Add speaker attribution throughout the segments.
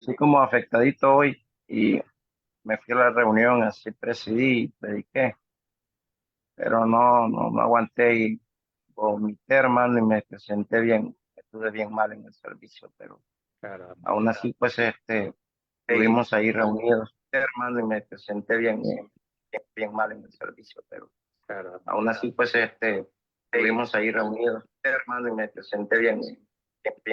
Speaker 1: así como afectadito hoy y me fui a la reunión, así presidí, prediqué, pero no aguanté y vomité, hermano, y me senté bien, estuve bien mal en el servicio, pero
Speaker 2: Caramba.
Speaker 1: aún así, pues, estuvimos ahí reunidos, hermano, y me senté bien mal en el servicio, pero
Speaker 2: Caramba.
Speaker 1: aún así, pues, estuvimos ahí reunidos, hermano, y me senté bien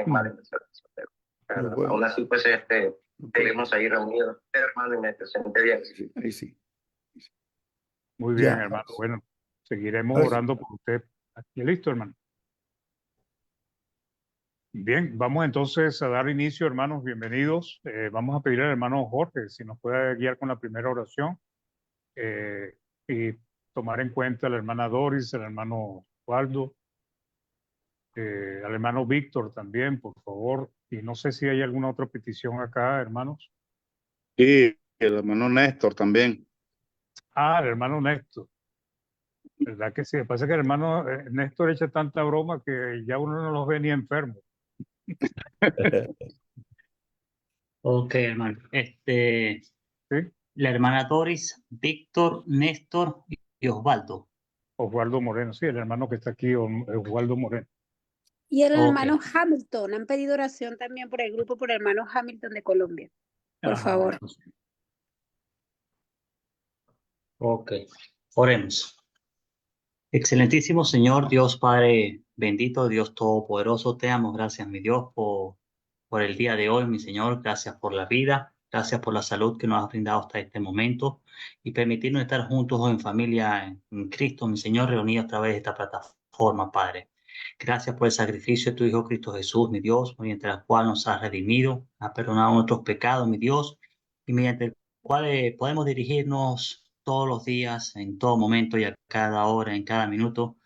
Speaker 1: mal en el servicio, pero
Speaker 2: Caramba.
Speaker 1: aún así, pues, estuvimos ahí reunidos, hermano, y me senté bien.
Speaker 3: Sí, ahí sí.
Speaker 2: Muy bien,
Speaker 3: Ya.
Speaker 2: hermano. Bueno, seguiremos
Speaker 3: Ahora sí.
Speaker 2: orando por usted. Aquí listo, hermano. Bien, vamos entonces a dar inicio, hermanos. Bienvenidos. Vamos a pedir al hermano Jorge si nos puede guiar con la primera oración y tomar en cuenta a la hermana Doris, al hermano Waldo, al hermano Víctor también, por favor. Y no sé si hay alguna otra petición acá, hermanos.
Speaker 3: Y el hermano Néstor también.
Speaker 2: Ah, el hermano Néstor. ¿Verdad que sí? Pasa que el hermano Néstor echa tanta broma que ya uno no los ve ni enfermos.
Speaker 4: Ok, hermano.
Speaker 2: ¿Sí?
Speaker 4: La hermana Doris, Víctor, Néstor y Osvaldo.
Speaker 2: Osvaldo Moreno, sí, el hermano que está aquí, Osvaldo Moreno.
Speaker 5: Y el
Speaker 4: Ok.
Speaker 5: hermano Hamilton, han pedido oración también por el grupo, por el hermano Hamilton de Colombia. Por
Speaker 4: Ajá.
Speaker 5: favor.
Speaker 4: Ok. Oremos. Excelentísimo Señor, Dios Padre bendito, Dios Todopoderoso, te damos gracias, mi Dios, por el día de hoy, mi Señor. Gracias por la vida, gracias por la salud que nos has brindado hasta este momento y permitirnos estar juntos en familia en Cristo, mi Señor, reunidos a través de esta plataforma, Padre. Gracias por el sacrificio de tu Hijo Cristo Jesús, mi Dios, mediante el cual nos has redimido, has perdonado nuestros pecados, mi Dios, y mediante el cual podemos dirigirnos todos los días, en todo momento y a cada hora, en cada minuto,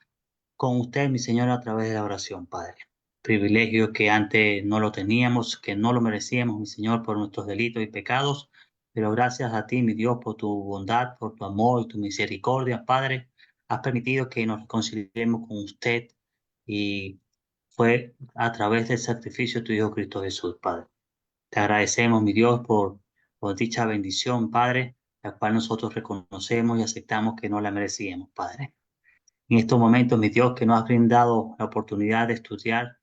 Speaker 4: con usted, mi Señor, a través de la oración, Padre. Privilegio que antes no lo teníamos, que no lo merecíamos, mi Señor, por nuestros delitos y pecados, pero gracias a ti, mi Dios, por tu bondad, por tu amor y tu misericordia, Padre, has permitido que nos reconciliemos con usted y fue a través del sacrificio de tu Hijo Cristo Jesús, Padre. Te agradecemos, mi Dios, por dicha bendición, Padre, la cual nosotros reconocemos y aceptamos que no la merecíamos, Padre. En estos momentos, mi Dios, que nos has brindado la oportunidad de estudiar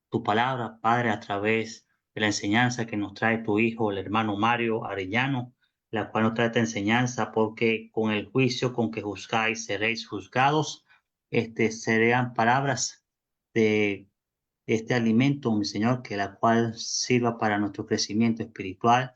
Speaker 4: tu palabra, Padre, a través de la enseñanza que nos trae tu Hijo, el hermano Mario Arellano, la cual nos trae esta enseñanza, porque con el juicio con que juzgáis seréis juzgados. Serán palabras de este alimento, mi Señor, que la cual sirva para nuestro crecimiento espiritual.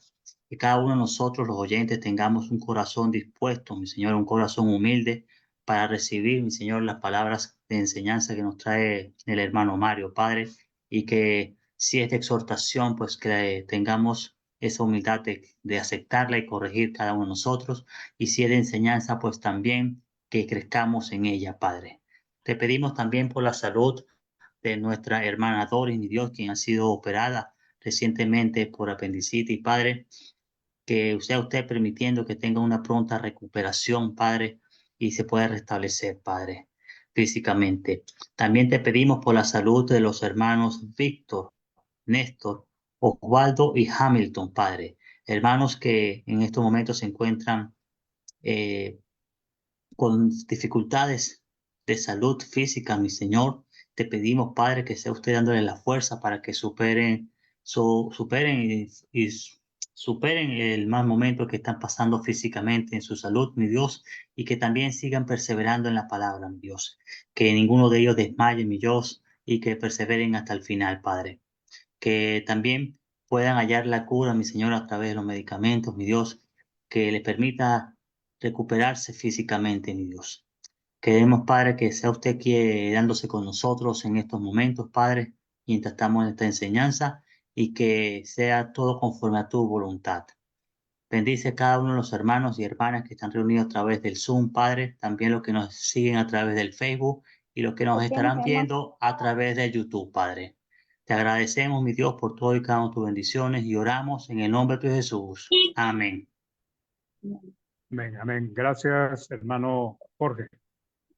Speaker 4: Que cada uno de nosotros, los oyentes, tengamos un corazón dispuesto, mi Señor, un corazón humilde para recibir, mi Señor, las palabras de enseñanza que nos trae el hermano Mario, Padre, y que si es de exhortación, pues que tengamos esa humildad de aceptarla y corregir cada uno de nosotros, y si es de enseñanza, pues también que crezcamos en ella, Padre. Te pedimos también por la salud de nuestra hermana Doris, mi Dios, quien ha sido operada recientemente por apendicitis, Padre, que sea usted permitiendo que tenga una pronta recuperación, Padre, y se pueda restablecer, Padre, físicamente. También te pedimos por la salud de los hermanos Víctor, Néstor, Osvaldo y Hamilton, Padre, hermanos que en estos momentos se encuentran eh, con dificultades de salud física, mi Señor. Te pedimos, Padre, que sea usted dándole la fuerza para que superen y superen el mal momento que están pasando físicamente en su salud, mi Dios, y que también sigan perseverando en la palabra, mi Dios. Que ninguno de ellos desmaye, mi Dios, y que perseveren hasta el final, Padre. Que también puedan hallar la cura, mi Señor, a través de los medicamentos, mi Dios, que les permita recuperarse físicamente, mi Dios. Queremos, Padre, que sea usted quedándose con nosotros en estos momentos, Padre, mientras estamos en esta enseñanza y que sea todo conforme a tu voluntad. Bendice a cada uno de los hermanos y hermanas que están reunidos a través del Zoom, Padre, también los que nos siguen a través del Facebook y los que nos estarán viendo a través de YouTube, Padre. Te agradecemos, mi Dios, por todo y cada una de tus bendiciones y oramos en el nombre de Jesús. Amén.
Speaker 2: Amén, amén. Gracias, hermano Jorge.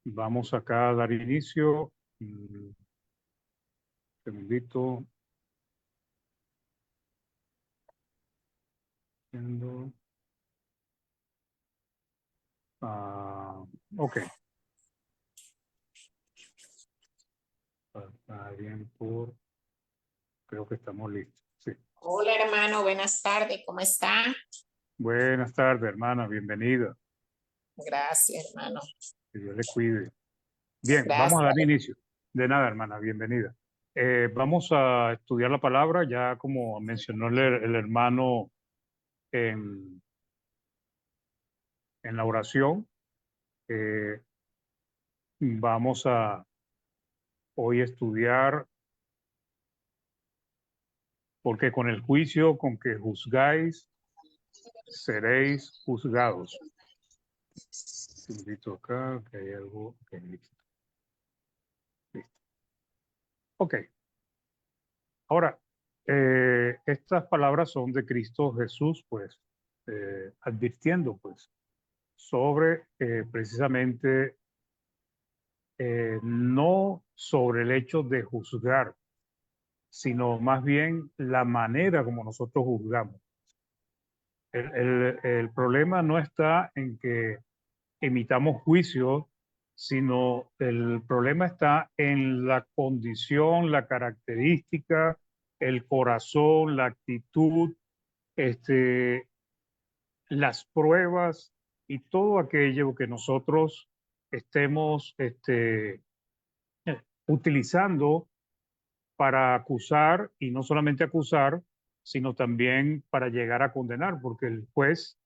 Speaker 2: Vamos acá a dar inicio. Un segundito. Haciendo. Ok. Está bien por. Creo que estamos listos. Sí.
Speaker 6: Hola hermano, buenas tardes, ¿cómo está?
Speaker 2: Buenas tardes, hermana. Bienvenida.
Speaker 6: Gracias hermano.
Speaker 2: Que Dios le cuide. Bien, vamos
Speaker 6: Gracias.
Speaker 2: a dar inicio. De nada, hermana. Bienvenida. Vamos a estudiar la palabra, ya como mencionó el hermano en la oración. Vamos a hoy estudiar, porque con el juicio con que juzgáis, seréis juzgados. Invito acá, que hay algo. Okay, listo. Listo. Ok. Ahora, estas palabras son de Cristo Jesús, pues, advirtiendo, pues, sobre precisamente no sobre el hecho de juzgar, sino más bien la manera como nosotros juzgamos. El problema no está en que emitamos juicios, sino el problema está en la condición, la característica, el corazón, la actitud, las pruebas y todo aquello que nosotros estemos utilizando para acusar, y no solamente acusar, sino también para llegar a condenar, porque el juez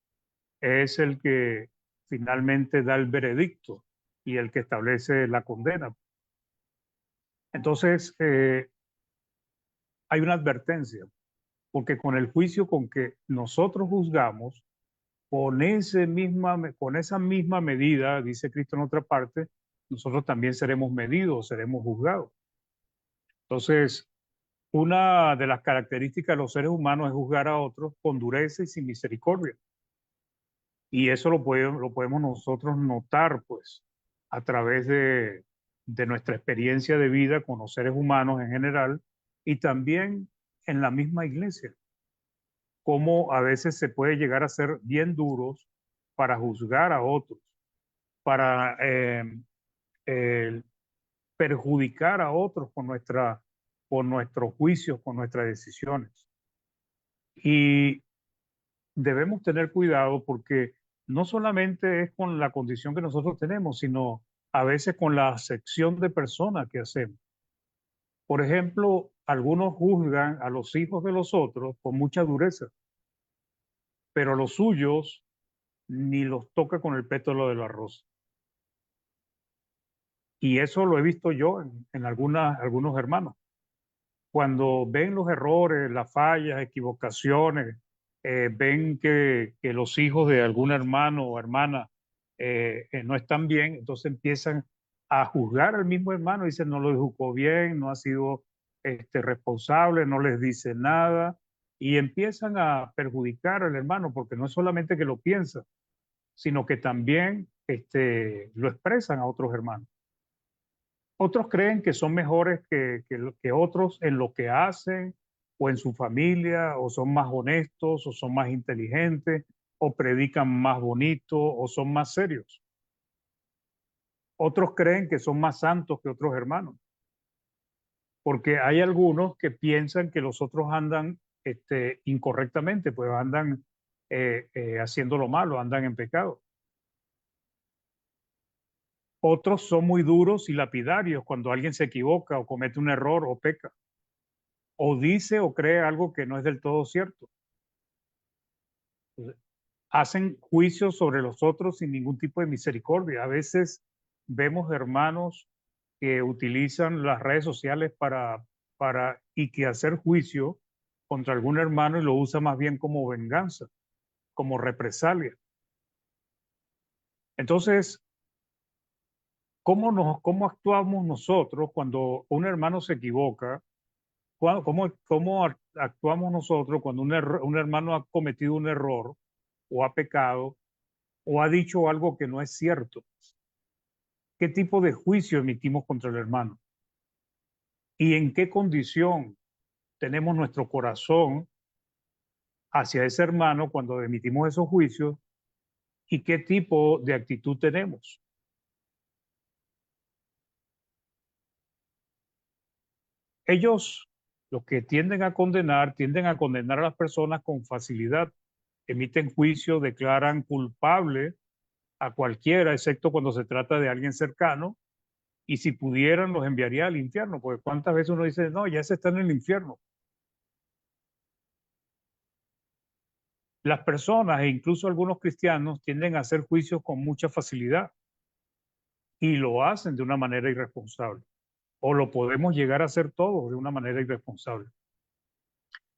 Speaker 2: es el que finalmente da el veredicto y el que establece la condena. Entonces, hay una advertencia, porque con el juicio con que nosotros juzgamos, con esa misma medida, dice Cristo en otra parte, nosotros también seremos medidos, seremos juzgados. Entonces, una de las características de los seres humanos es juzgar a otros con dureza y sin misericordia. Y eso lo podemos nosotros notar, pues, a través de nuestra experiencia de vida con los seres humanos en general y también en la misma iglesia. Cómo a veces se puede llegar a ser bien duros para juzgar a otros, para perjudicar a otros con nuestros juicios, con nuestras decisiones. Y debemos tener cuidado porque no solamente es con la condición que nosotros tenemos, sino a veces con la acepción de personas que hacemos. Por ejemplo, algunos juzgan a los hijos de los otros con mucha dureza, pero los suyos ni los toca con el pétalo de la rosa. Y eso lo he visto yo en algunos hermanos. Cuando ven los errores, las fallas, equivocaciones, ven que los hijos de algún hermano o hermana no están bien, entonces empiezan a juzgar al mismo hermano, dicen no lo educó bien, no ha sido responsable, no les dice nada, y empiezan a perjudicar al hermano, porque no es solamente que lo piensan, sino que también lo expresan a otros hermanos. Otros creen que son mejores que otros en lo que hacen o en su familia, o son más honestos, o son más inteligentes, o predican más bonito, o son más serios. Otros creen que son más santos que otros hermanos, porque hay algunos que piensan que los otros andan incorrectamente, pues andan haciendo lo malo, andan en pecado. Otros son muy duros y lapidarios cuando alguien se equivoca o comete un error o peca, o dice o cree algo que no es del todo cierto. Hacen juicios sobre los otros sin ningún tipo de misericordia. A veces vemos hermanos que utilizan las redes sociales y que hacer juicio contra algún hermano y lo usa más bien como venganza, como represalia. Entonces, ¿cómo actuamos nosotros cuando un hermano se equivoca? ¿Cómo actuamos nosotros cuando un hermano ha cometido un error o ha pecado o ha dicho algo que no es cierto? ¿Qué tipo de juicio emitimos contra el hermano? ¿Y en qué condición tenemos nuestro corazón hacia ese hermano cuando emitimos esos juicios y qué tipo de actitud tenemos. Ellos, los que tienden a condenar a las personas con facilidad, emiten juicio, declaran culpable a cualquiera, excepto cuando se trata de alguien cercano, y si pudieran los enviaría al infierno, porque cuántas veces uno dice, no, ya se está en el infierno. Las personas e incluso algunos cristianos tienden a hacer juicios con mucha facilidad y lo hacen de una manera irresponsable, o lo podemos llegar a hacer todos de una manera irresponsable.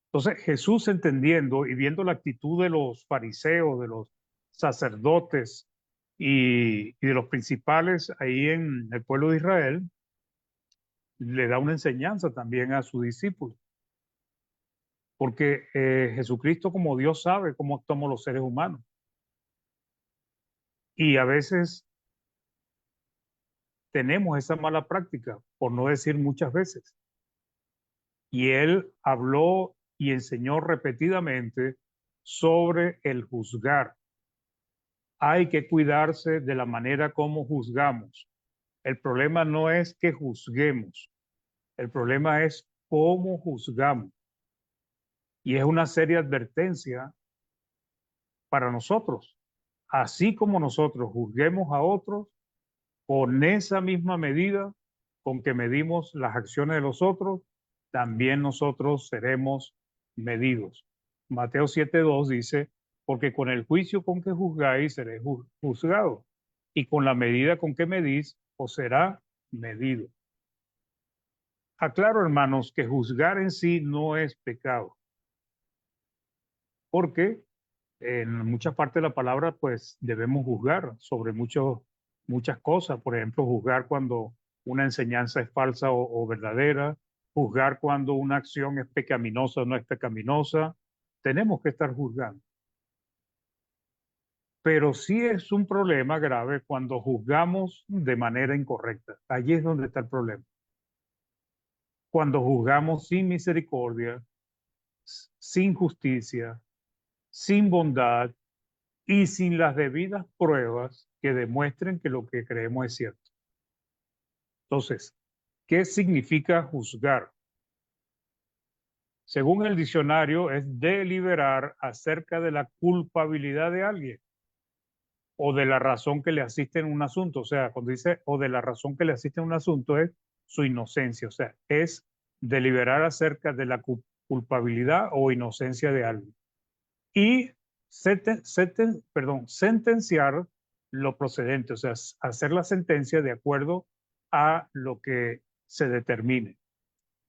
Speaker 2: Entonces Jesús, entendiendo y viendo la actitud de los fariseos, de los sacerdotes y de los principales ahí en el pueblo de Israel, le da una enseñanza también a sus discípulos. Porque Jesucristo, como Dios, sabe cómo actuamos los seres humanos. Y a veces tenemos esa mala práctica, por no decir muchas veces. Y Él habló y enseñó repetidamente sobre el juzgar. Hay que cuidarse de la manera como juzgamos. El problema no es que juzguemos, el problema es cómo juzgamos. Y es una seria advertencia para nosotros. Así como nosotros juzguemos a otros, con esa misma medida con que medimos las acciones de los otros, también nosotros seremos medidos. Mateo 7:2 dice, porque con el juicio con que juzgáis seréis juzgados, y con la medida con que medís os será medido. Aclaro, hermanos, que juzgar en sí no es pecado, porque en muchas partes de la palabra, pues debemos juzgar sobre muchas cosas. Por ejemplo, juzgar cuando una enseñanza es falsa o verdadera, juzgar cuando una acción es pecaminosa o no es pecaminosa. Tenemos que estar juzgando. Pero sí es un problema grave cuando juzgamos de manera incorrecta. Allí es donde está el problema. Cuando juzgamos sin misericordia, sin justicia, sin bondad, y sin las debidas pruebas que demuestren que lo que creemos es cierto. Entonces, ¿qué significa juzgar? Según el diccionario, es deliberar acerca de la culpabilidad de alguien o de la razón que le asiste en un asunto. O sea, cuando dice o de la razón que le asiste en un asunto es su inocencia. O sea, es deliberar acerca de la culpabilidad o inocencia de alguien. Y sentenciar lo procedente, o sea, hacer la sentencia de acuerdo a lo que se determine.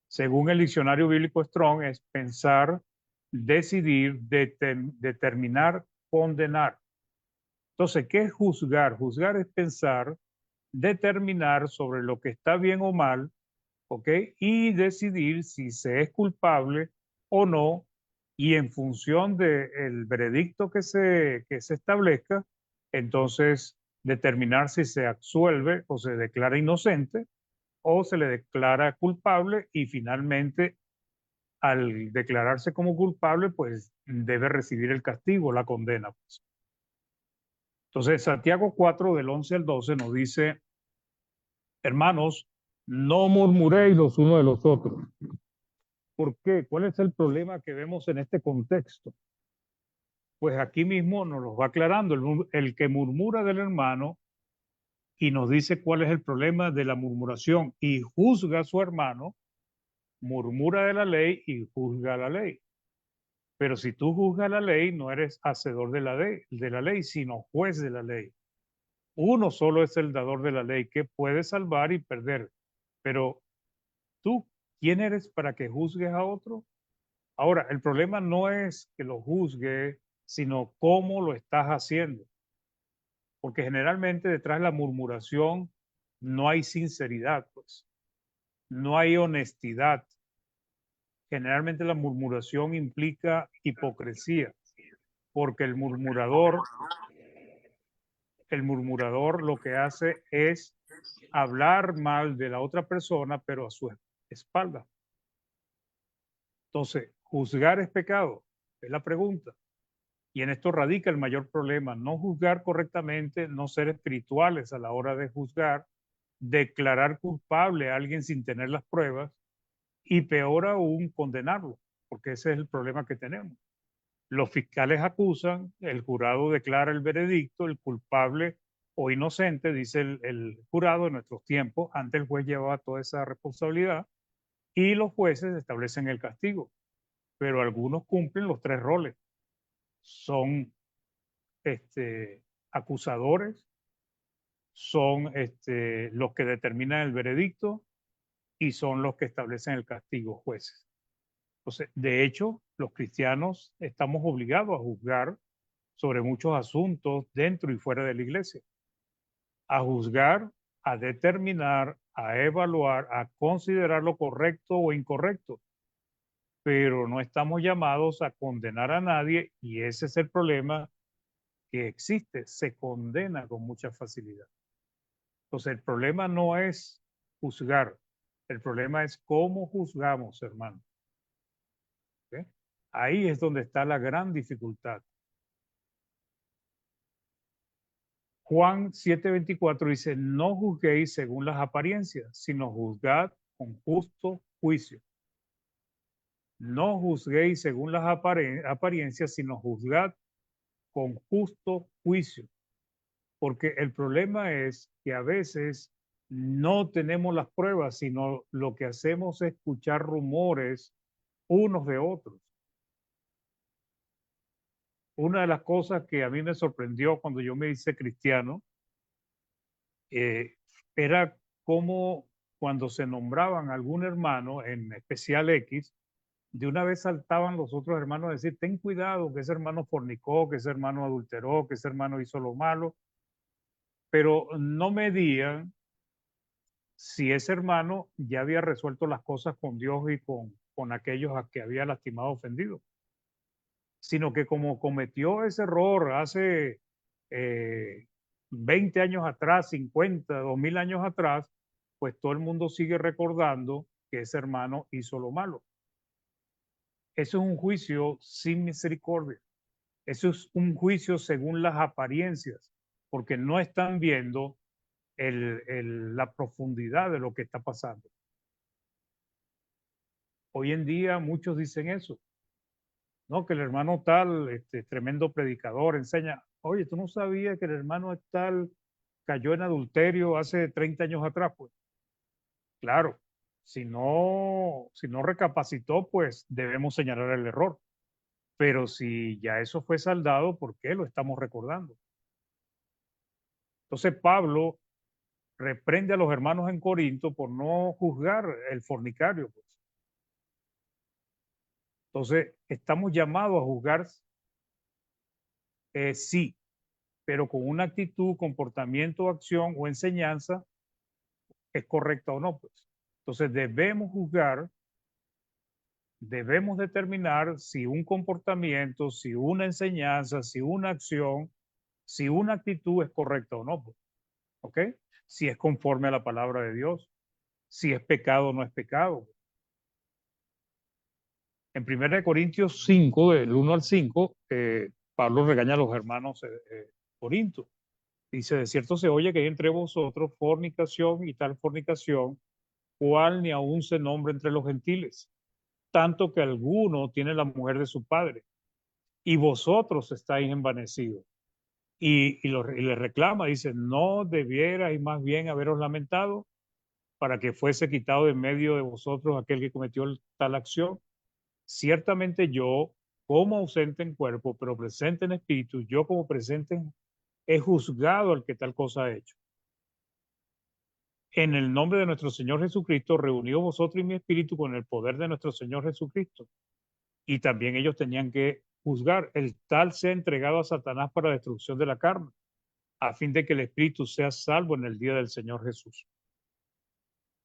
Speaker 2: Según el diccionario bíblico Strong, es pensar, decidir, determinar, condenar. Entonces, ¿qué es juzgar? Juzgar es pensar, determinar sobre lo que está bien o mal, ¿ok? Y decidir si se es culpable o no, y en función del veredicto que se establezca, entonces determinar si se absuelve o se declara inocente o se le declara culpable, y finalmente al declararse como culpable, pues debe recibir el castigo, la condena, pues. Entonces, Santiago 4, del 11 al 12 nos dice, hermanos, no murmuréis los unos de los otros. ¿Por qué? ¿Cuál es el problema que vemos en este contexto? Pues aquí mismo nos lo va aclarando. El que murmura del hermano y nos dice cuál es el problema de la murmuración y juzga a su hermano, murmura de la ley y juzga la ley. Pero si tú juzgas la ley, no eres hacedor de la ley, sino juez de la ley. Uno solo es el dador de la ley, que puede salvar y perder. Pero tú, ¿quién eres para que juzgues a otro? Ahora, el problema no es que lo juzgue, sino cómo lo estás haciendo. Porque generalmente detrás de la murmuración no hay sinceridad, pues. No hay honestidad. Generalmente la murmuración implica hipocresía, porque el murmurador lo que hace es hablar mal de la otra persona, pero a su espalda. Entonces, juzgar es pecado. Es la pregunta. Y en esto radica el mayor problema, no juzgar correctamente, no ser espirituales a la hora de juzgar, declarar culpable a alguien sin tener las pruebas y peor aún condenarlo, porque ese es el problema que tenemos. Los fiscales acusan, el jurado declara el veredicto, el culpable o inocente, dice el jurado en nuestros tiempos, antes el juez llevaba toda esa responsabilidad y los jueces establecen el castigo, pero algunos cumplen los tres roles. Son acusadores, son los que determinan el veredicto y son los que establecen el castigo, jueces. Entonces, de hecho, los cristianos estamos obligados a juzgar sobre muchos asuntos dentro y fuera de la iglesia. A juzgar, a determinar, a evaluar, a considerar lo correcto o incorrecto. Pero no estamos llamados a condenar a nadie y ese es el problema que existe. Se condena con mucha facilidad. Entonces, el problema no es juzgar. El problema es cómo juzgamos, hermano. ¿Okay? Ahí es donde está la gran dificultad. Juan 7:24 dice, no juzguéis según las apariencias, sino juzgad con justo juicio. No juzguéis según las apariencias, sino juzgad con justo juicio. Porque el problema es que a veces no tenemos las pruebas, sino lo que hacemos es escuchar rumores unos de otros. Una de las cosas que a mí me sorprendió cuando yo me hice cristiano era cómo cuando se nombraban algún hermano, en especial X, de una vez saltaban los otros hermanos a decir, ten cuidado, que ese hermano fornicó, que ese hermano adulteró, que ese hermano hizo lo malo, pero no medían si ese hermano ya había resuelto las cosas con Dios y con aquellos a que había lastimado, ofendido, sino que como cometió ese error hace 20 años atrás, 50, 2000 años atrás, pues todo el mundo sigue recordando que ese hermano hizo lo malo. Eso es un juicio sin misericordia. Eso es un juicio según las apariencias, porque no están viendo la profundidad de lo que está pasando. Hoy en día muchos dicen eso, ¿no? Que el hermano tal, tremendo predicador, enseña, oye, ¿tú no sabías que el hermano tal cayó en adulterio hace 30 años atrás? Pues claro, si no recapacitó, pues debemos señalar el error. Pero si ya eso fue saldado, ¿por qué lo estamos recordando? Entonces Pablo reprende a los hermanos en Corinto por no juzgar el fornicario. Pues. Entonces estamos llamados a juzgar, sí, pero con una actitud, comportamiento, acción o enseñanza, ¿es correcta o no? Pues. Entonces debemos juzgar, debemos determinar si un comportamiento, si una enseñanza, si una acción, si una actitud es correcta o no. Pues. ¿Ok? Si es conforme a la palabra de Dios, si es pecado o no es pecado. En 1 Corintios 5, del 1 al 5, Pablo regaña a los hermanos Corintios. Dice, de cierto se oye que hay entre vosotros fornicación y tal fornicación, cual ni aún se nombra entre los gentiles, tanto que alguno tiene la mujer de su padre, y vosotros estáis envanecidos. Y le reclama, dice, no debierais más bien haberos lamentado para que fuese quitado de medio de vosotros aquel que cometió tal acción. Ciertamente yo, como ausente en cuerpo, pero presente en espíritu, yo como presente he juzgado al que tal cosa ha hecho. En el nombre de nuestro Señor Jesucristo, reunió vosotros y mi espíritu con el poder de nuestro Señor Jesucristo. Y también ellos tenían que juzgar. El tal sea entregado a Satanás para destrucción de la carne, a fin de que el espíritu sea salvo en el día del Señor Jesús.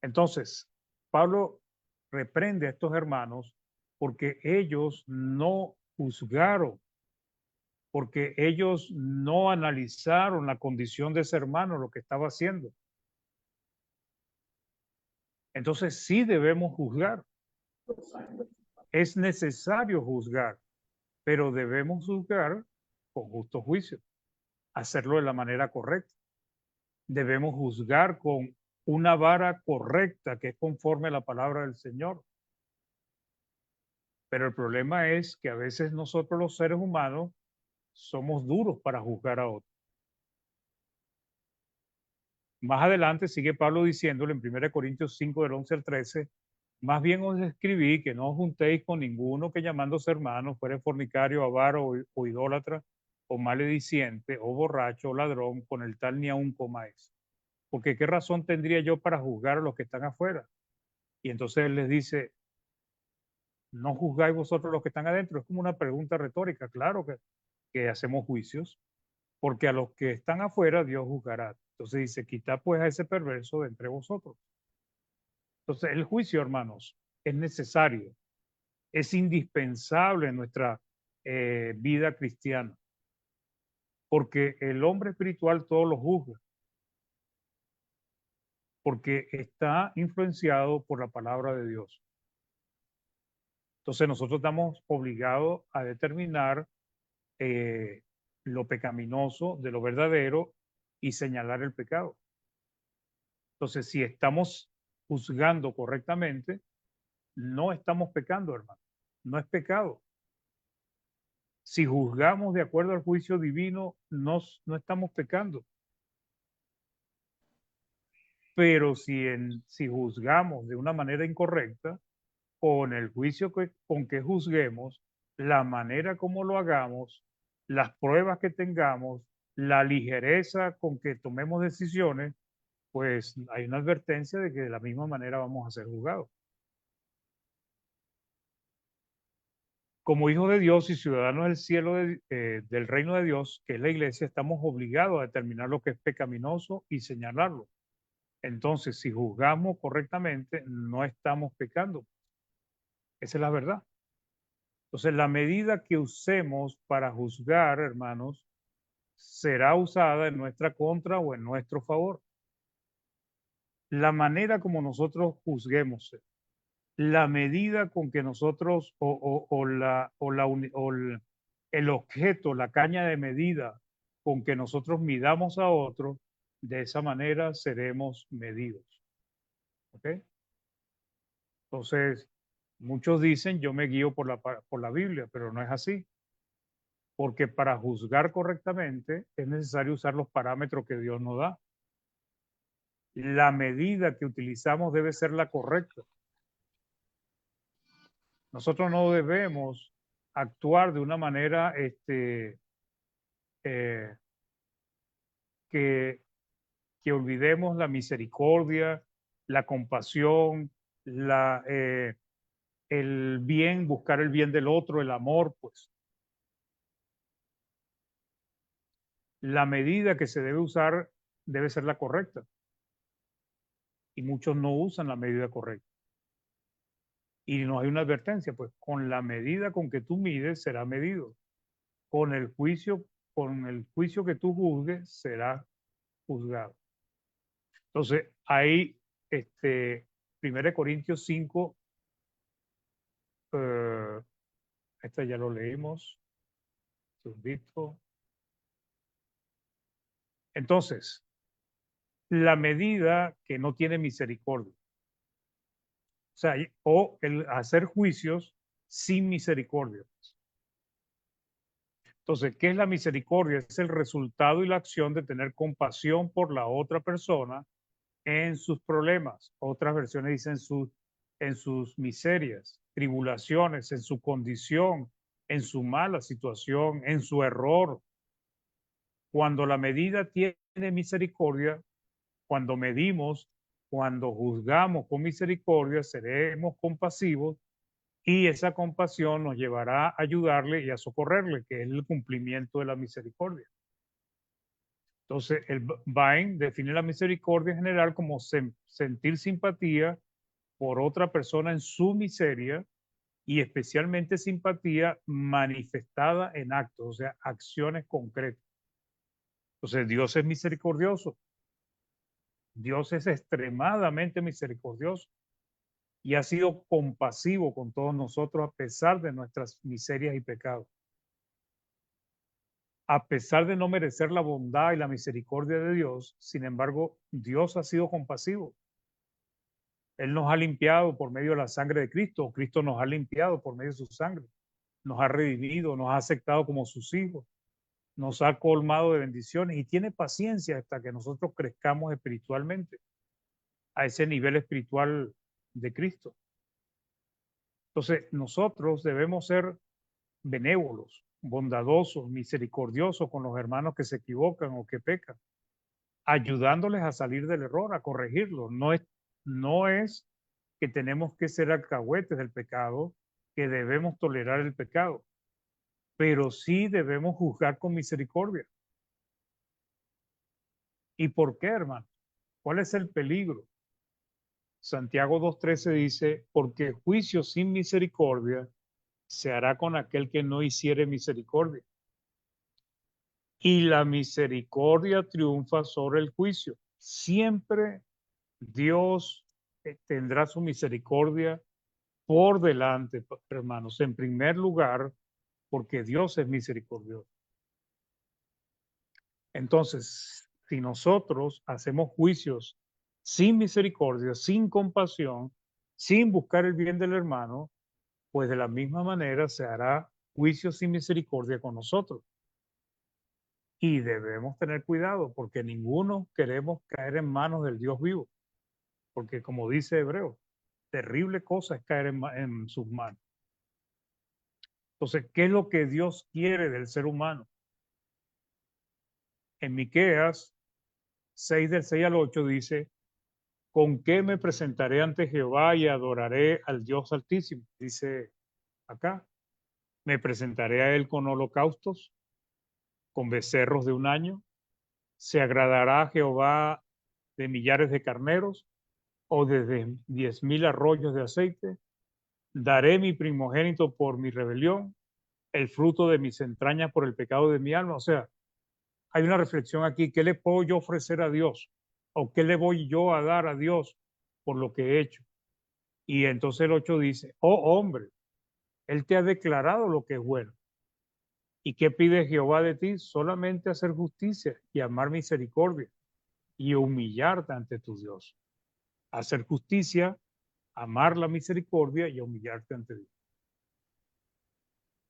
Speaker 2: Entonces, Pablo reprende a estos hermanos porque ellos no juzgaron, porque ellos no analizaron la condición de ese hermano, lo que estaba haciendo. Entonces sí debemos juzgar. Es necesario juzgar, pero debemos juzgar con justo juicio, hacerlo de la manera correcta. Debemos juzgar con una vara correcta que es conforme a la palabra del Señor. Pero el problema es que a veces nosotros los seres humanos somos duros para juzgar a otros. Más adelante sigue Pablo diciéndole en 1 Corintios 5 del 11 al 13, más bien os escribí que no os juntéis con ninguno que llamándose hermano fuere fornicario, avaro o idólatra, o malediciente, o borracho, o ladrón, con el tal ni aun comáis. Porque qué razón tendría yo para juzgar a los que están afuera. Y entonces él les dice, ¿no juzgáis vosotros los que están adentro? Es como una pregunta retórica, claro que hacemos juicios, porque a los que están afuera Dios juzgará. Entonces dice, quitad pues a ese perverso de entre vosotros. Entonces el juicio, hermanos, es necesario, es indispensable en nuestra vida cristiana, porque el hombre espiritual todo lo juzga, porque está influenciado por la palabra de Dios. Entonces nosotros estamos obligados a determinar lo pecaminoso de lo verdadero y señalar el pecado. Entonces, si estamos juzgando correctamente, no estamos pecando, hermano. No es pecado. Si juzgamos de acuerdo al juicio divino, no estamos pecando. Pero si juzgamos de una manera incorrecta, con el juicio con que juzguemos, la manera como lo hagamos, las pruebas que tengamos, la ligereza con que tomemos decisiones, pues hay una advertencia de que de la misma manera vamos a ser juzgados. Como hijos de Dios y ciudadanos del cielo del reino de Dios, que es la iglesia, estamos obligados a determinar lo que es pecaminoso y señalarlo. Entonces, si juzgamos correctamente, no estamos pecando. Esa es la verdad. Entonces, la medida que usemos para juzgar, hermanos, será usada en nuestra contra o en nuestro favor. La manera como nosotros juzguemos, la medida con que nosotros el objeto, la caña de medida con que nosotros midamos a otro, de esa manera seremos medidos. ¿Ok? Entonces, muchos dicen, yo me guío por la Biblia, pero no es así. Porque para juzgar correctamente es necesario usar los parámetros que Dios nos da. La medida que utilizamos debe ser la correcta. Nosotros no debemos actuar de una manera que olvidemos la misericordia, la compasión, el bien, buscar el bien del otro, el amor, pues. La medida que se debe usar debe ser la correcta. Y muchos no usan la medida correcta. Y nos hay una advertencia, pues con la medida con que tú mides será medido. Con el juicio que tú juzgues será juzgado. Entonces, ahí, 1 Corintios 5, este ya lo leímos. Entonces, la medida que no tiene misericordia. O sea, o el hacer juicios sin misericordia. Entonces, ¿qué es la misericordia? Es el resultado y la acción de tener compasión por la otra persona en sus problemas. Otras versiones dicen en sus miserias, tribulaciones, en su condición, en su mala situación, en su error. Cuando la medida tiene misericordia, cuando medimos, cuando juzgamos con misericordia, seremos compasivos y esa compasión nos llevará a ayudarle y a socorrerle, que es el cumplimiento de la misericordia. Entonces, el Vine define la misericordia en general como sentir simpatía por otra persona en su miseria y especialmente simpatía manifestada en actos, o sea, acciones concretas. Entonces, Dios es misericordioso. Dios es extremadamente misericordioso y ha sido compasivo con todos nosotros a pesar de nuestras miserias y pecados. a pesar de no merecer la bondad y la misericordia de Dios, sin embargo, Dios ha sido compasivo. Él nos ha limpiado por medio de la sangre de Cristo. Cristo nos ha limpiado por medio de su sangre. Nos ha redimido, nos ha aceptado como sus hijos, nos ha colmado de bendiciones y tiene paciencia hasta que nosotros crezcamos espiritualmente a ese nivel espiritual de Cristo. Entonces, nosotros debemos ser benévolos, bondadosos, misericordiosos con los hermanos que se equivocan o que pecan, ayudándoles a salir del error, a corregirlo. No es que tenemos que ser alcahuetes del pecado, que debemos tolerar el pecado, pero sí debemos juzgar con misericordia. ¿Y por qué, hermano? ¿Cuál es el peligro? Santiago 2:13 dice, porque juicio sin misericordia se hará con aquel que no hiciere misericordia. Y la misericordia triunfa sobre el juicio. Siempre Dios tendrá su misericordia por delante, hermanos. En primer lugar, porque Dios es misericordioso. Entonces, si nosotros hacemos juicios sin misericordia, sin compasión, sin buscar el bien del hermano, pues de la misma manera se hará juicio sin misericordia con nosotros. Y debemos tener cuidado porque ninguno queremos caer en manos del Dios vivo. Porque como dice Hebreo, terrible cosa es caer en sus manos. Entonces, ¿qué es lo que Dios quiere del ser humano? En Miqueas 6 del 6 al 8 dice, ¿con qué me presentaré ante Jehová y adoraré al Dios Altísimo? Dice acá, me presentaré a él con holocaustos, con becerros de un año. ¿Se agradará a Jehová de millares de carneros o de 10,000 arroyos de aceite? Daré mi primogénito por mi rebelión, el fruto de mis entrañas por el pecado de mi alma. O sea, hay una reflexión aquí. ¿Qué le puedo yo ofrecer a Dios? ¿O qué le voy yo a dar a Dios por lo que he hecho? Y entonces el 8 dice, oh hombre, Él te ha declarado lo que es bueno. ¿Y qué pide Jehová de ti? Solamente hacer justicia y amar misericordia y humillarte ante tu Dios. Hacer justicia, amar la misericordia y humillarte ante Dios.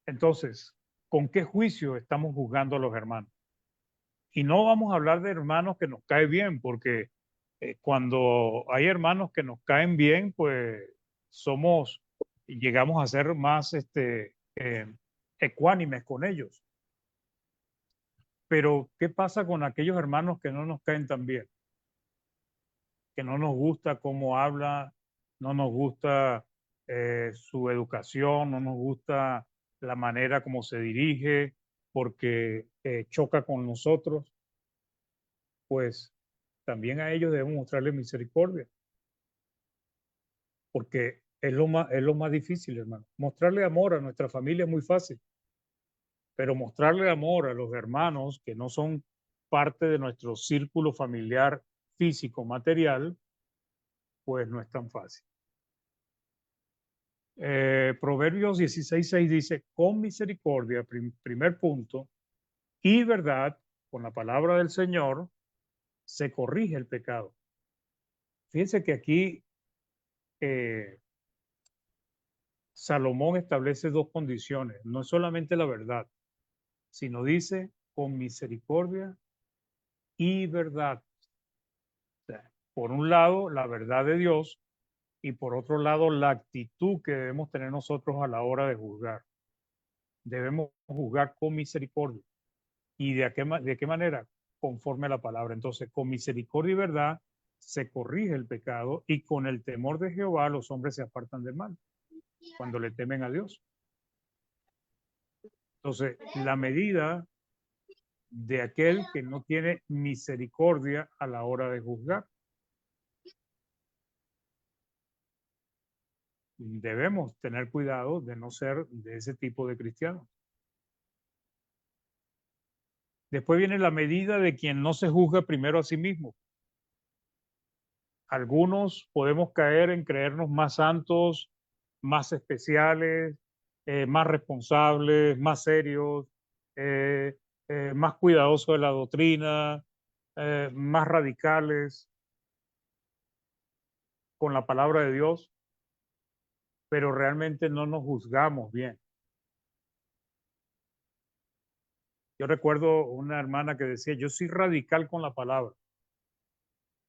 Speaker 2: Entonces, ¿con qué juicio estamos juzgando a los hermanos? Y no vamos a hablar de hermanos que nos caen bien, porque cuando hay hermanos que nos caen bien, pues llegamos a ser más ecuánimes con ellos. Pero, ¿qué pasa con aquellos hermanos que no nos caen tan bien? Que no nos gusta cómo habla, no nos gusta su educación, no nos gusta la manera como se dirige, porque choca con nosotros, pues también a ellos debemos mostrarles misericordia, porque es lo más difícil, hermano. Mostrarle amor a nuestra familia es muy fácil, pero mostrarle amor a los hermanos que no son parte de nuestro círculo familiar físico, material, pues no es tan fácil. Proverbios 16:6 dice, con misericordia, primer punto, y verdad, con la palabra del Señor, se corrige el pecado. Fíjense que aquí Salomón establece dos condiciones, no es solamente la verdad, sino dice con misericordia y verdad. O sea, por un lado, la verdad de Dios y por otro lado, la actitud que debemos tener nosotros a la hora de juzgar. Debemos juzgar con misericordia. ¿Y de qué manera? Conforme a la palabra. Entonces, con misericordia y verdad se corrige el pecado y con el temor de Jehová los hombres se apartan del mal, cuando le temen a Dios. Entonces, la medida de aquel que no tiene misericordia a la hora de juzgar. Debemos tener cuidado de no ser de ese tipo de cristianos. Después viene la medida de quien no se juzga primero a sí mismo. Algunos podemos caer en creernos más santos, más especiales, más responsables, más serios, más cuidadosos de la doctrina, más radicales con la palabra de Dios, pero realmente no nos juzgamos bien. Yo recuerdo una hermana que decía, yo soy radical con la palabra,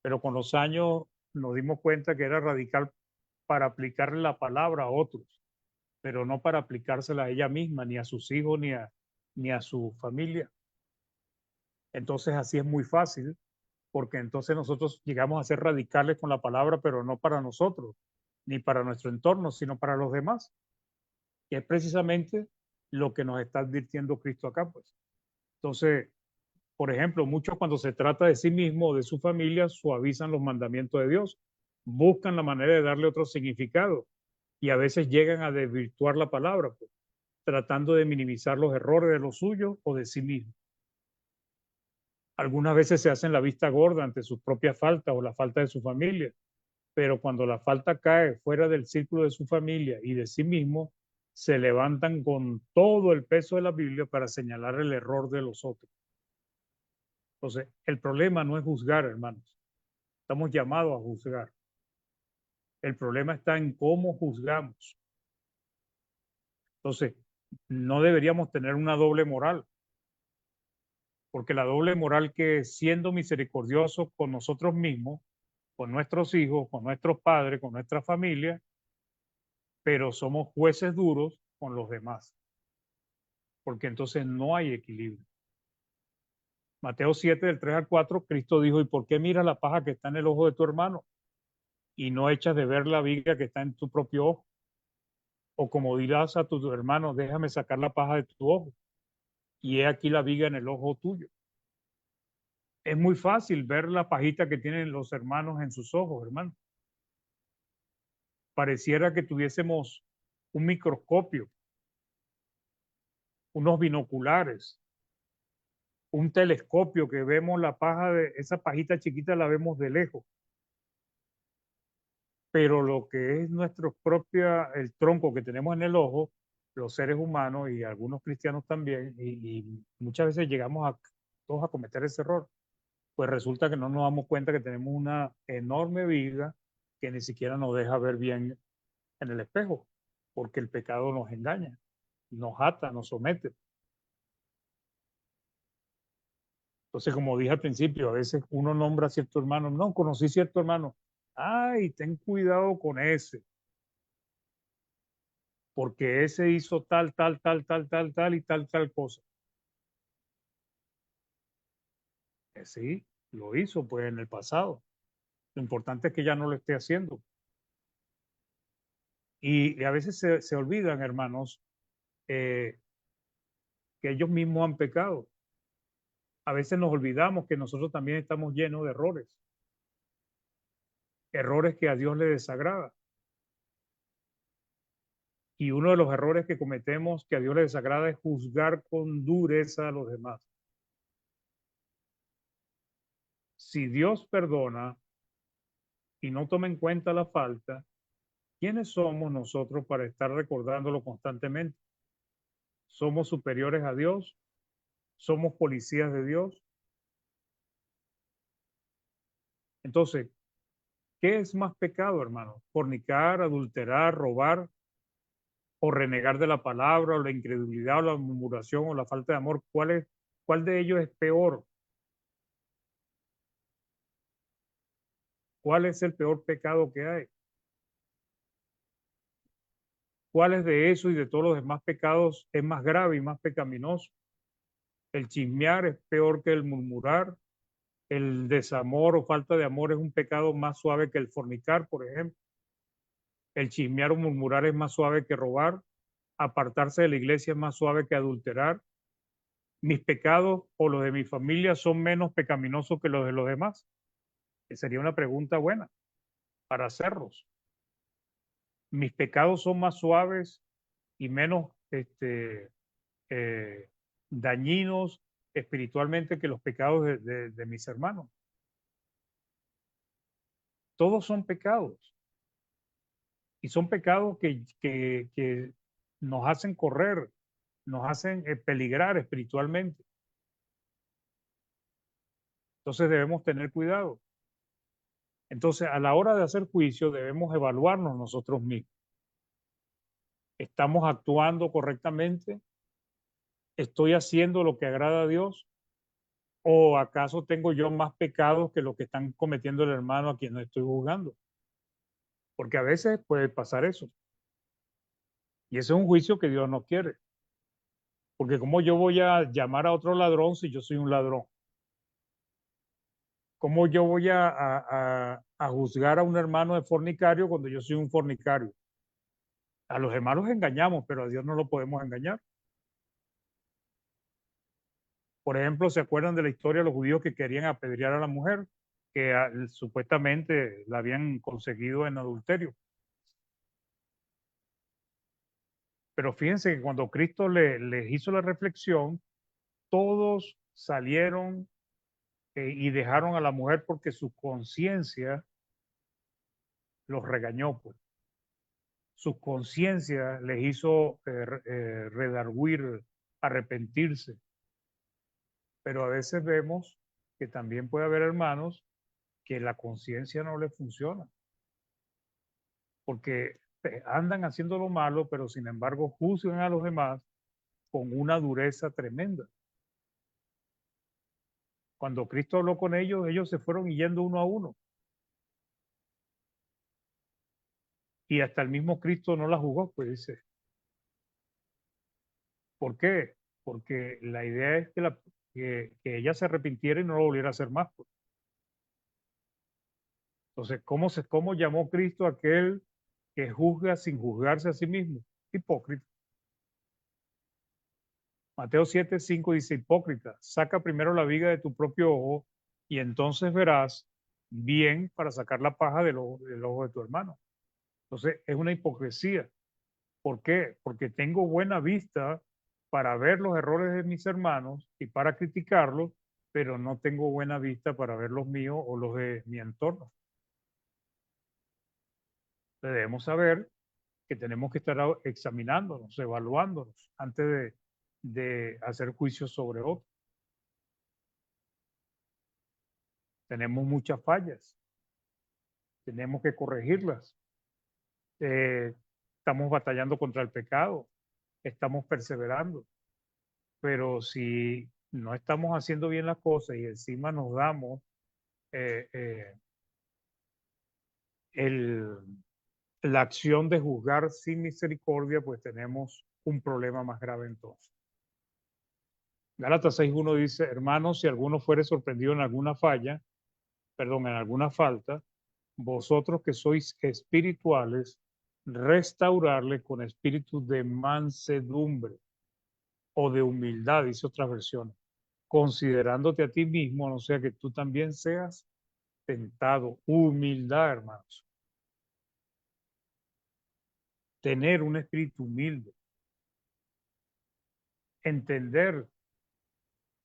Speaker 2: pero con los años nos dimos cuenta que era radical para aplicarle la palabra a otros, pero no para aplicársela a ella misma, ni a sus hijos, ni a su familia. Entonces así es muy fácil, porque entonces nosotros llegamos a ser radicales con la palabra, pero no para nosotros, ni para nuestro entorno, sino para los demás, que es precisamente lo que nos está advirtiendo Cristo acá, pues. Entonces, por ejemplo, muchos cuando se trata de sí mismo o de su familia, suavizan los mandamientos de Dios, buscan la manera de darle otro significado y a veces llegan a desvirtuar la palabra, pues, tratando de minimizar los errores de los suyos o de sí mismos. Algunas veces se hacen la vista gorda ante sus propias faltas o la falta de su familia, pero cuando la falta cae fuera del círculo de su familia y de sí mismo, se levantan con todo el peso de la Biblia para señalar el error de los otros. Entonces, el problema no es juzgar, hermanos. Estamos llamados a juzgar. El problema está en cómo juzgamos. Entonces, no deberíamos tener una doble moral, porque la doble moral que siendo misericordiosos con nosotros mismos, con nuestros hijos, con nuestros padres, con nuestra familia, pero somos jueces duros con los demás, porque entonces no hay equilibrio. Mateo 7, del 3 al 4, Cristo dijo, ¿y por qué miras la paja que está en el ojo de tu hermano y no echas de ver la viga que está en tu propio ojo? O como dirás a tu hermano, déjame sacar la paja de tu ojo y he aquí la viga en el ojo tuyo. Es muy fácil ver la pajita que tienen los hermanos en sus ojos, hermano. Pareciera que tuviésemos un microscopio, unos binoculares, un telescopio que vemos la paja de esa pajita chiquita, la vemos de lejos. Pero lo que es nuestro propio, el tronco que tenemos en el ojo, los seres humanos y algunos cristianos también, y muchas veces llegamos a todos a cometer ese error, pues resulta que no nos damos cuenta que tenemos una enorme viga que ni siquiera nos deja ver bien en el espejo, porque el pecado nos engaña, nos ata, nos somete. Entonces, como dije al principio, a veces uno nombra a cierto hermano, no, conocí cierto hermano, ay, ten cuidado con ese, porque ese hizo tal, tal, tal, tal, tal, tal y tal, tal cosa. Sí, lo hizo pues en el pasado. Lo importante es que ya no lo esté haciendo. Y a veces se olvidan, hermanos, que ellos mismos han pecado. A veces nos olvidamos que nosotros también estamos llenos de errores. Errores que a Dios le desagrada. Y uno de los errores que cometemos que a Dios le desagrada es juzgar con dureza a los demás. Si Dios perdona y no toma en cuenta la falta, ¿quiénes somos nosotros para estar recordándolo constantemente? ¿Somos superiores a Dios? ¿Somos policías de Dios? Entonces, ¿qué es más pecado, hermano? ¿Fornicar, adulterar, robar o renegar de la palabra o la incredulidad o la murmuración o la falta de amor? ¿Cuál de ellos es peor? ¿Cuál es el peor pecado que hay? ¿Cuáles de eso y de todos los demás pecados es más grave y más pecaminoso? El chismear es peor que el murmurar. El desamor o falta de amor es un pecado más suave que el fornicar, por ejemplo. El chismear o murmurar es más suave que robar. Apartarse de la iglesia es más suave que adulterar. Mis pecados o los de mi familia son menos pecaminosos que los de los demás. Sería una pregunta buena para hacerlos. Mis pecados son más suaves y menos eh, dañinos espiritualmente que los pecados de mis hermanos. Todos son pecados y son pecados que nos hacen correr, nos hacen peligrar espiritualmente. Entonces debemos tener cuidado. Entonces, a la hora de hacer juicio, debemos evaluarnos nosotros mismos. ¿Estamos actuando correctamente? ¿Estoy haciendo lo que agrada a Dios? ¿O acaso tengo yo más pecados que lo que están cometiendo el hermano a quien no estoy juzgando? Porque a veces puede pasar eso. Y ese es un juicio que Dios no quiere. Porque ¿cómo yo voy a llamar a otro ladrón si yo soy un ladrón? ¿Cómo yo voy a juzgar a un hermano de fornicario cuando yo soy un fornicario? A los hermanos engañamos, pero a Dios no lo podemos engañar. Por ejemplo, ¿se acuerdan de la historia de los judíos que querían apedrear a la mujer que supuestamente la habían conseguido en adulterio? Pero fíjense que cuando Cristo les hizo la reflexión, todos salieron y dejaron a la mujer porque su conciencia los regañó, pues. Su conciencia les hizo redarguir, arrepentirse. Pero a veces vemos que también puede haber hermanos que la conciencia no les funciona, porque andan haciendo lo malo, pero sin embargo juzgan a los demás con una dureza tremenda. Cuando Cristo habló con ellos, ellos se fueron yendo uno a uno. Y hasta el mismo Cristo no la juzgó, pues dice. ¿Por qué? Porque la idea es que ella se arrepintiera y no lo volviera a hacer más, pues. Entonces, ¿cómo llamó Cristo a aquel que juzga sin juzgarse a sí mismo? Hipócrita. Mateo 7:5 dice, hipócrita, saca primero la viga de tu propio ojo y entonces verás bien para sacar la paja del ojo de tu hermano. Entonces, es una hipocresía. ¿Por qué? Porque tengo buena vista para ver los errores de mis hermanos y para criticarlos, pero no tengo buena vista para ver los míos o los de mi entorno. Debemos saber que tenemos que estar examinándonos, evaluándonos antes de hacer juicios sobre otros. Tenemos muchas fallas, tenemos que corregirlas. Estamos batallando contra el pecado, estamos perseverando, pero si no estamos haciendo bien las cosas y encima nos damos la acción de juzgar sin misericordia, pues tenemos un problema más grave entonces. Gálatas 6:1 dice, hermanos, si alguno fuere sorprendido en alguna falla, en alguna falta, vosotros que sois espirituales, restaurarle con espíritu de mansedumbre o de humildad, dice otras versiones, considerándote a ti mismo, no sea que tú también seas tentado. Humildad, hermanos. Tener un espíritu humilde. Entender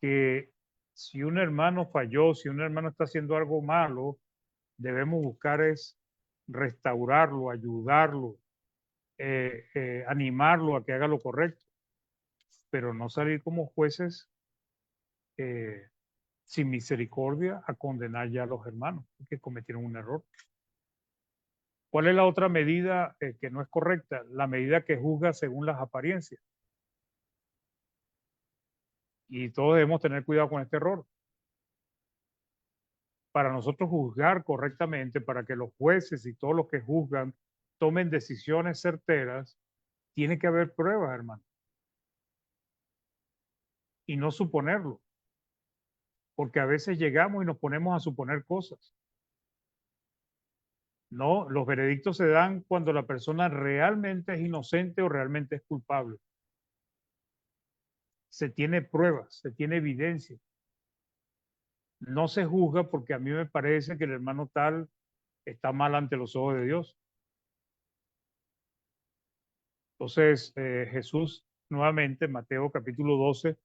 Speaker 2: que si un hermano falló, si un hermano está haciendo algo malo, debemos buscar es restaurarlo, ayudarlo, animarlo a que haga lo correcto, pero no salir como jueces sin misericordia a condenar ya a los hermanos que cometieron un error. ¿Cuál es la otra medida que no es correcta? La medida que juzga según las apariencias. Y todos debemos tener cuidado con este error. Para nosotros juzgar correctamente, para que los jueces y todos los que juzgan tomen decisiones certeras, tiene que haber pruebas, hermano. Y no suponerlo. Porque a veces llegamos y nos ponemos a suponer cosas. No, los veredictos se dan cuando la persona realmente es inocente o realmente es culpable. Se tiene pruebas, se tiene evidencia. No se juzga porque a mí me parece que el hermano tal está mal ante los ojos de Dios. Entonces, Jesús, nuevamente, Mateo capítulo 12,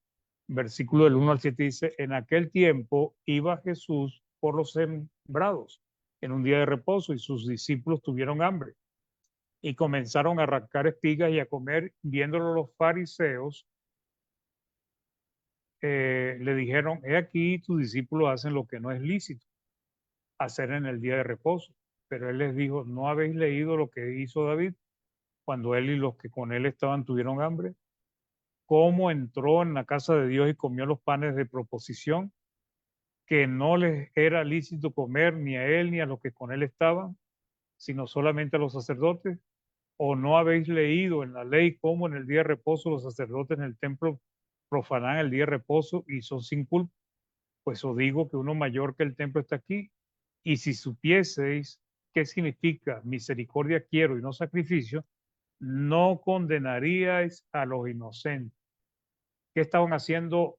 Speaker 2: versículo del 1 al 7 dice, en aquel tiempo iba Jesús por los sembrados en un día de reposo y sus discípulos tuvieron hambre y comenzaron a arrancar espigas y a comer, viéndolo los fariseos, le dijeron, he aquí tus discípulos hacen lo que no es lícito hacer en el día de reposo. Pero él les dijo, ¿no habéis leído lo que hizo David cuando él y los que con él estaban tuvieron hambre? ¿Cómo entró en la casa de Dios y comió los panes de proposición, que no les era lícito comer ni a él ni a los que con él estaban, sino solamente a los sacerdotes? ¿O no habéis leído en la ley cómo en el día de reposo los sacerdotes en el templo profanan el día de reposo y son sin culpa? Pues os digo que uno mayor que el templo está aquí. Y si supieseis qué significa misericordia quiero y no sacrificio, no condenaríais a los inocentes. ¿Qué estaban haciendo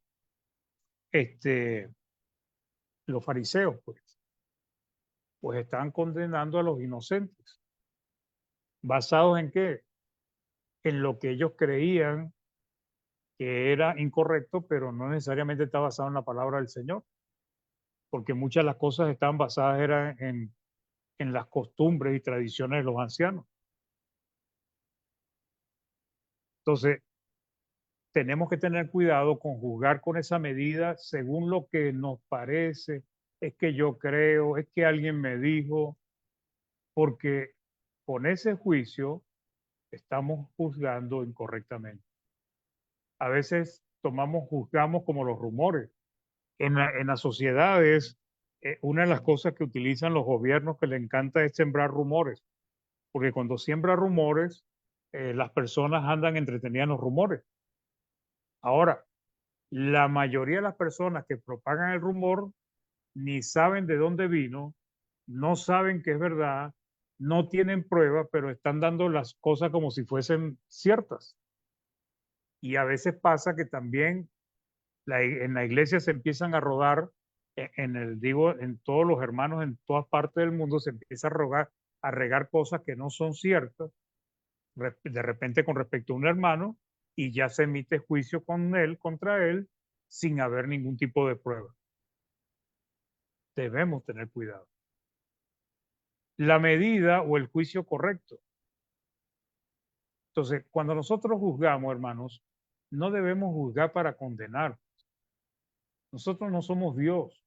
Speaker 2: los fariseos? Pues estaban condenando a los inocentes. ¿Basados en qué? En lo que ellos creían que era incorrecto, pero no necesariamente está basado en la palabra del Señor, porque muchas de las cosas estaban basadas en las costumbres y tradiciones de los ancianos. Entonces, tenemos que tener cuidado con juzgar con esa medida según lo que nos parece, es que yo creo, es que alguien me dijo, porque con ese juicio estamos juzgando incorrectamente. A veces juzgamos como los rumores. En las sociedades, una de las cosas que utilizan los gobiernos que le encanta es sembrar rumores, porque cuando siembra rumores, las personas andan entretenidas en los rumores. Ahora, la mayoría de las personas que propagan el rumor ni saben de dónde vino, no saben que es verdad, no tienen pruebas, pero están dando las cosas como si fuesen ciertas. Y a veces pasa que también en la iglesia se empiezan a rodar, en todos los hermanos, en todas partes del mundo se empieza a regar cosas que no son ciertas, de repente con respecto a un hermano, y ya se emite juicio contra él, sin haber ningún tipo de prueba. Debemos tener cuidado. La medida o el juicio correcto. Entonces, cuando nosotros juzgamos, hermanos, no debemos juzgar para condenar. Nosotros no somos Dios.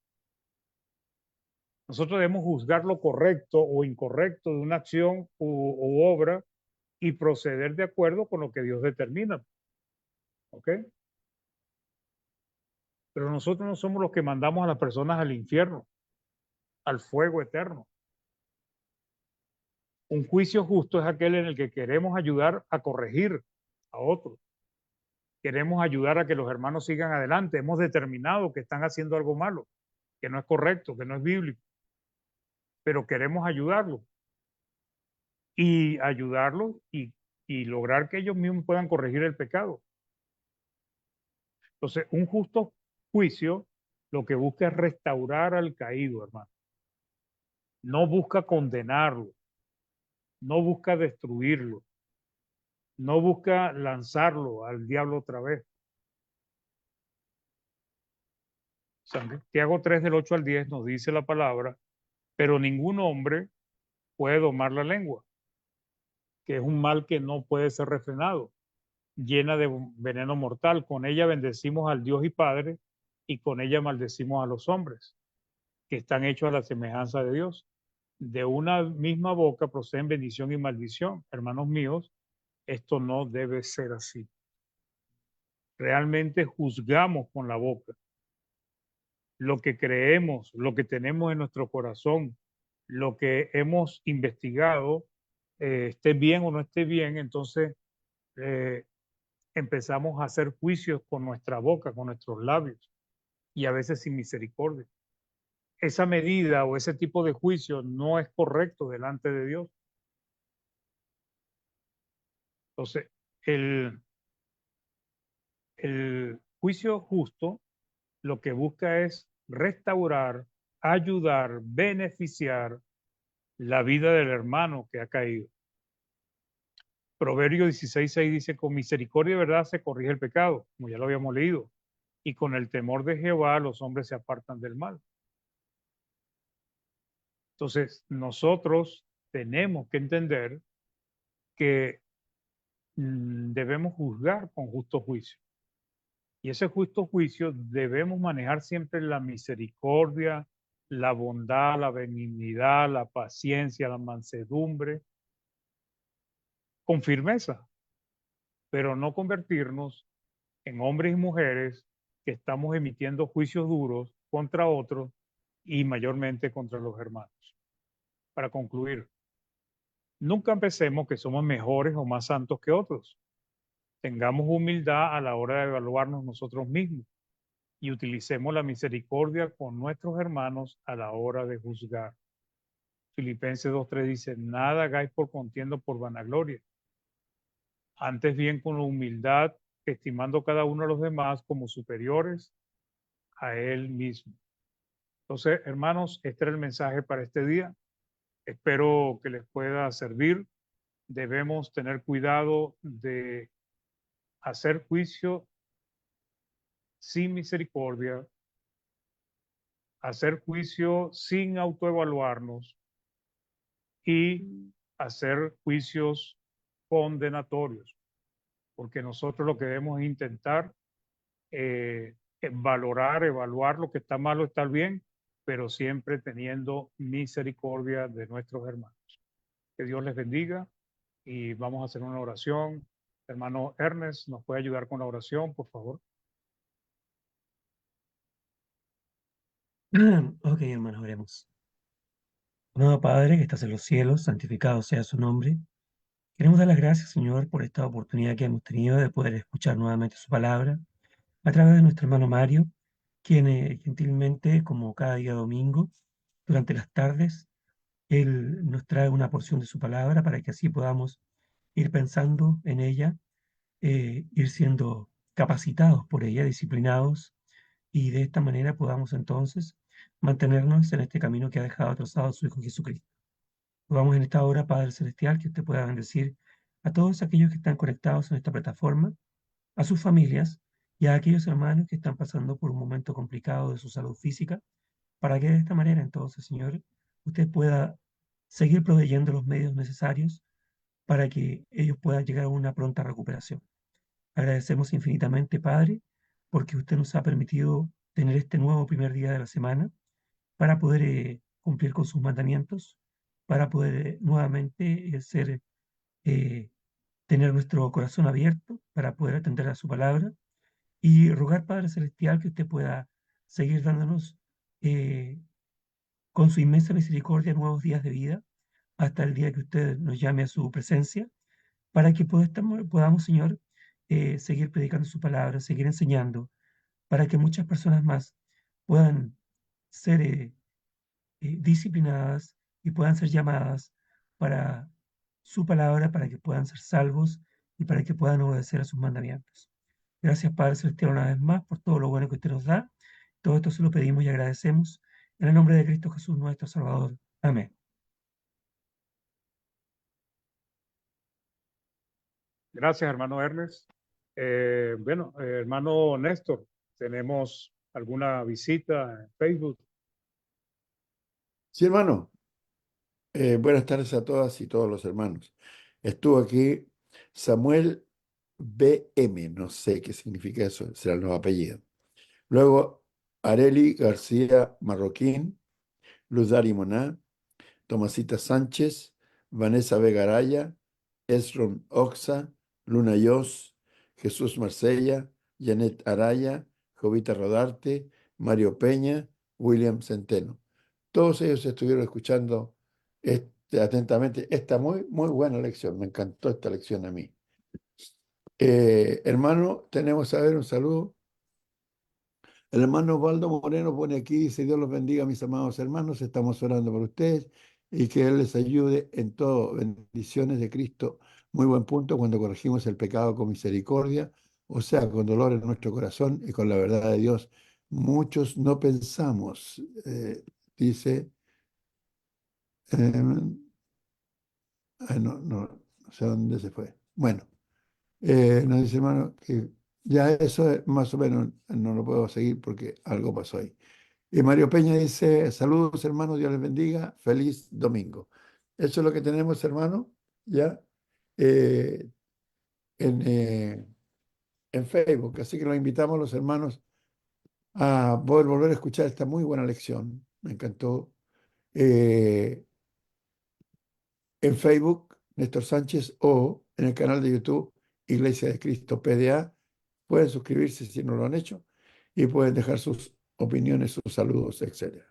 Speaker 2: Nosotros debemos juzgar lo correcto o incorrecto de una acción u obra y proceder de acuerdo con lo que Dios determina. ¿Ok? Pero nosotros no somos los que mandamos a las personas al infierno, al fuego eterno. Un juicio justo es aquel en el que queremos ayudar a corregir a otros. Queremos ayudar a que los hermanos sigan adelante. Hemos determinado que están haciendo algo malo, que no es correcto, que no es bíblico, pero queremos ayudarlos y lograr que ellos mismos puedan corregir el pecado. Entonces, un justo juicio lo que busca es restaurar al caído, hermano. No busca condenarlo, no busca destruirlo, no busca lanzarlo al diablo otra vez. Santiago 3 del 8 al 10 nos dice la palabra, pero ningún hombre puede domar la lengua, que es un mal que no puede ser refrenado, llena de veneno mortal. Con ella bendecimos al Dios y Padre, y con ella maldecimos a los hombres, que están hechos a la semejanza de Dios. De una misma boca proceden bendición y maldición. Hermanos míos, esto no debe ser así. Realmente juzgamos con la boca. Lo que creemos, lo que tenemos en nuestro corazón, lo que hemos investigado, esté bien o no esté bien, entonces empezamos a hacer juicios con nuestra boca, con nuestros labios, y a veces sin misericordia. Esa medida o ese tipo de juicio no es correcto delante de Dios. Entonces, el juicio justo lo que busca es restaurar, ayudar, beneficiar la vida del hermano que ha caído. Proverbio 16:6 dice, con misericordia y verdad se corrige el pecado, como ya lo habíamos leído, y con el temor de Jehová los hombres se apartan del mal. Entonces, nosotros tenemos que entender que debemos juzgar con justo juicio. Y ese justo juicio debemos manejar siempre la misericordia, la bondad, la benignidad, la paciencia, la mansedumbre, con firmeza, pero no convertirnos en hombres y mujeres que estamos emitiendo juicios duros contra otros y mayormente contra los hermanos. Para concluir, nunca pensemos que somos mejores o más santos que otros. Tengamos humildad a la hora de evaluarnos nosotros mismos y utilicemos la misericordia con nuestros hermanos a la hora de juzgar. Filipenses 2:3 dice, nada hagáis por contienda o por vanagloria. Antes bien con humildad, estimando cada uno a los demás como superiores a él mismo. Entonces, hermanos, este era el mensaje para este día. Espero que les pueda servir. Debemos tener cuidado de hacer juicio sin misericordia, hacer juicio sin autoevaluarnos y hacer juicios condenatorios, porque nosotros lo que debemos es intentar valorar, evaluar lo que está mal o está bien, pero siempre teniendo misericordia de nuestros hermanos. Que Dios les bendiga y vamos a hacer una oración. Hermano Ernest, ¿nos puede ayudar con la oración, por favor?
Speaker 7: Ok, hermanos, oremos. Amado Padre, que estás en los cielos, santificado sea su nombre. Queremos dar las gracias, Señor, por esta oportunidad que hemos tenido de poder escuchar nuevamente su palabra a través de nuestro hermano Mario, quien gentilmente, como cada día domingo, durante las tardes, él nos trae una porción de su palabra para que así podamos ir pensando en ella, ir siendo capacitados por ella, disciplinados, y de esta manera podamos entonces mantenernos en este camino que ha dejado trazado su Hijo Jesucristo. Rogamos en esta hora, Padre Celestial, que usted pueda bendecir a todos aquellos que están conectados en esta plataforma, a sus familias y a aquellos hermanos que están pasando por un momento complicado de su salud física, para que de esta manera entonces, Señor, usted pueda seguir proveyendo los medios necesarios para que ellos puedan llegar a una pronta recuperación. Agradecemos infinitamente, Padre, porque usted nos ha permitido tener este nuevo primer día de la semana para poder cumplir con sus mandamientos, para poder nuevamente eh, tener nuestro corazón abierto, para poder atender a su palabra y rogar, Padre Celestial, que usted pueda seguir dándonos eh, con su inmensa misericordia nuevos días de vida hasta el día que usted nos llame a su presencia, para que podamos, Señor, seguir predicando su palabra, seguir enseñando, para que muchas personas más puedan ser disciplinadas y puedan ser llamadas para su palabra, para que puedan ser salvos y para que puedan obedecer a sus mandamientos. Gracias, Padre Celestial, una vez más por todo lo bueno que usted nos da. Todo esto se lo pedimos y agradecemos en el nombre de Cristo Jesús, nuestro Salvador. Amén.
Speaker 2: Gracias, hermano Ernest. Hermano Néstor, ¿tenemos alguna visita en Facebook?
Speaker 8: Sí, hermano. Buenas tardes a todas y todos los hermanos. Estuvo aquí Samuel BM, no sé qué significa eso, serán los apellidos. Luego Areli García Marroquín, Luz Dari Moná, Tomasita Sánchez, Vanessa Vegaraya, Esron Oxa, Luna Yos, Jesús Marsella, Janet Araya, Jovita Rodarte, Mario Peña, William Centeno. Todos ellos estuvieron escuchando atentamente esta muy buena lección. Me encantó esta lección a mí. Hermano, tenemos a ver un saludo. El hermano Osvaldo Moreno pone aquí, dice, Dios los bendiga, mis amados hermanos, estamos orando por ustedes y que Él les ayude en todo. Bendiciones de Cristo. Muy buen punto cuando corregimos el pecado con misericordia, o sea, con dolor en nuestro corazón y con la verdad de Dios. Muchos no pensamos, dice, no sé dónde se fue. Bueno, nos dice hermano que ya eso es más o menos no lo puedo seguir porque algo pasó ahí. Y Mario Peña dice, saludos hermanos, Dios les bendiga, feliz domingo. Eso es lo que tenemos, hermano, ya. En en Facebook. Así que los invitamos a los hermanos a poder volver a escuchar esta muy buena lección. Me encantó. En Facebook, Néstor Sánchez, o en el canal de YouTube, Iglesia de Cristo PDA. Pueden suscribirse si no lo han hecho y pueden dejar sus opiniones, sus saludos, etc.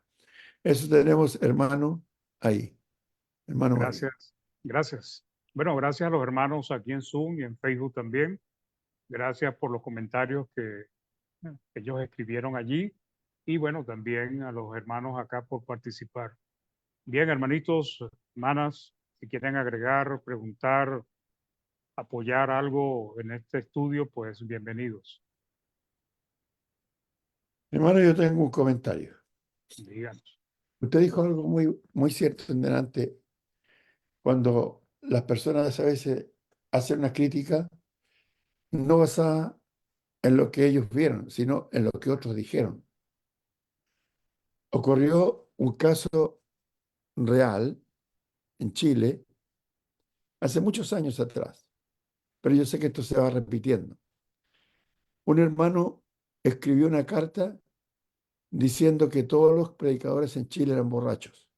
Speaker 8: Eso tenemos, hermano, ahí. Hermano Mario.
Speaker 2: Gracias, gracias. Bueno, gracias a los hermanos aquí en Zoom y en Facebook también. Gracias por los comentarios que ellos escribieron allí. Y bueno, también a los hermanos acá por participar. Bien, hermanitos, hermanas, si quieren agregar, preguntar, apoyar algo en este estudio, pues bienvenidos.
Speaker 8: Hermano, yo tengo un comentario.
Speaker 2: Díganos.
Speaker 8: Usted dijo algo muy cierto en delante, cuando las personas a veces hacen una crítica no basada en lo que ellos vieron, sino en lo que otros dijeron. Ocurrió un caso real en Chile hace muchos años atrás, pero yo sé que esto se va repitiendo. Un hermano escribió una carta diciendo que todos los predicadores en Chile eran borrachos.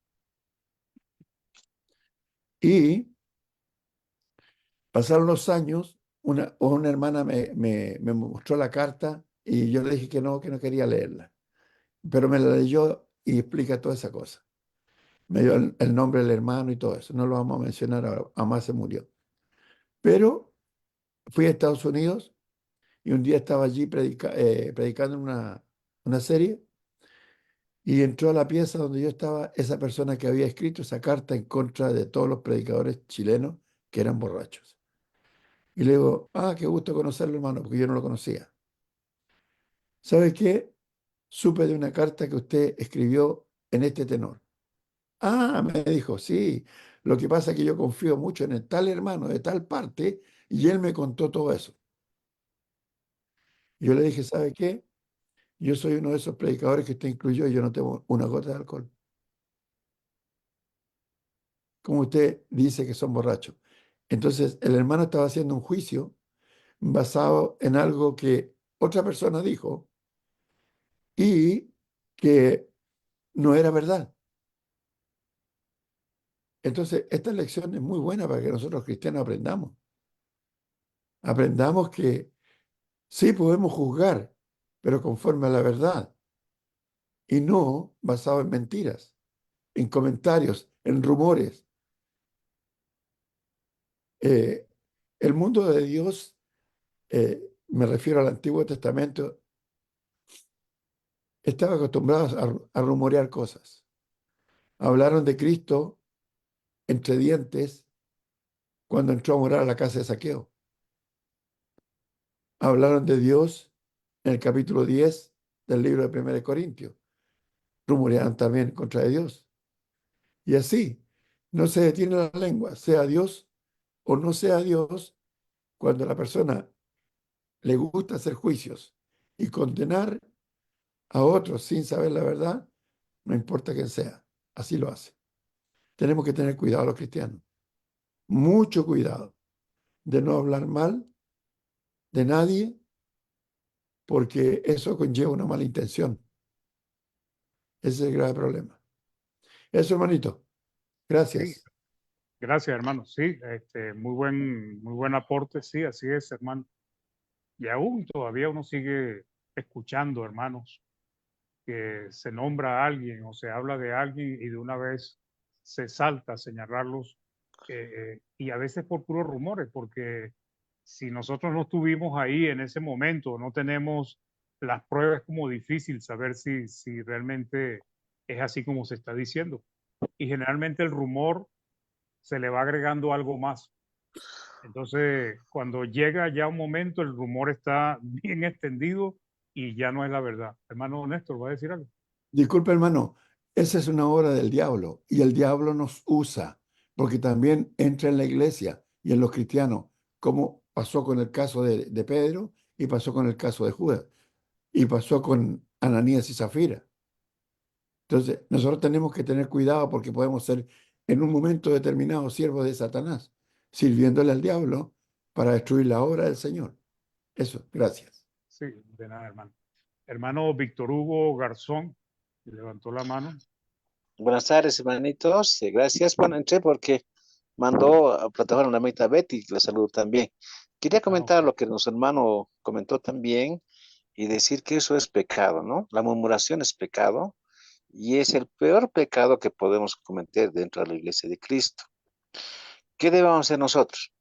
Speaker 8: Y pasaron los años, una hermana me mostró la carta y yo le dije que no quería leerla. Pero me la leyó y explica toda esa cosa. Me dio el nombre del hermano y todo eso. No lo vamos a mencionar ahora, además se murió. Pero fui a Estados Unidos y un día estaba allí predicando en una serie y entró a la pieza donde yo estaba esa persona que había escrito esa carta en contra de todos los predicadores chilenos que eran borrachos. Y le digo, qué gusto conocerlo, hermano, porque yo no lo conocía. ¿Sabe qué? Supe de una carta que usted escribió en este tenor. Me dijo, sí, lo que pasa es que yo confío mucho en el tal hermano de tal parte y él me contó todo eso. Y yo le dije, ¿sabe qué? Yo soy uno de esos predicadores que usted incluyó y yo no tengo una gota de alcohol. Como usted dice que son borrachos. Entonces, el hermano estaba haciendo un juicio basado en algo que otra persona dijo y que no era verdad. Entonces, esta lección es muy buena para que nosotros cristianos aprendamos. Aprendamos que sí podemos juzgar, pero conforme a la verdad y no basado en mentiras, en comentarios, en rumores. El mundo de Dios, me refiero al Antiguo Testamento, estaba acostumbrado a rumorear cosas. Hablaron de Cristo entre dientes cuando entró a morar a la casa de Zaqueo. Hablaron de Dios en el capítulo 10 del libro de 1 Corintios. Rumoreaban también contra de Dios. Y así, no se detiene la lengua, sea Dios o no sea Dios, cuando a la persona le gusta hacer juicios y condenar a otros sin saber la verdad, no importa quién sea, así lo hace. Tenemos que tener cuidado los cristianos, mucho cuidado de no hablar mal de nadie, porque eso conlleva una mala intención. Ese es el grave problema. Eso, hermanito.
Speaker 2: Sí,
Speaker 8: Gracias.
Speaker 2: gracias, hermano. Sí, muy buen aporte. Sí, así es, hermano. Y aún todavía uno sigue escuchando, hermanos, que se nombra a alguien o se habla de alguien y de una vez se salta a señalarlos, y a veces por puros rumores, porque si nosotros no estuvimos ahí en ese momento, no tenemos las pruebas, es como difícil saber si realmente es así como se está diciendo. Y generalmente el rumor se le va agregando algo más. Entonces, cuando llega ya un momento, el rumor está bien extendido y ya no es la verdad. Hermano Néstor, ¿va a decir algo?
Speaker 8: Disculpe, hermano, esa es una obra del diablo y el diablo nos usa porque también entra en la iglesia y en los cristianos, como pasó con el caso de Pedro y pasó con el caso de Judas y pasó con Ananías y Zafira. Entonces, nosotros tenemos que tener cuidado porque podemos ser en un momento determinado siervos de Satanás, sirviéndole al diablo para destruir la obra del Señor. Eso, gracias.
Speaker 2: Sí, de nada, hermano. Hermano Víctor Hugo Garzón, levantó la mano.
Speaker 9: Buenas tardes, hermanitos. Gracias. Bueno, entré porque mandó a plataforma la amiguita Betty, la saludo también. Quería comentar
Speaker 2: ok.
Speaker 9: lo que nuestro hermano comentó también y decir que eso es pecado, ¿no? La murmuración es pecado y es el peor pecado que podemos cometer dentro de la iglesia de Cristo. ¿Qué debemos hacer nosotros?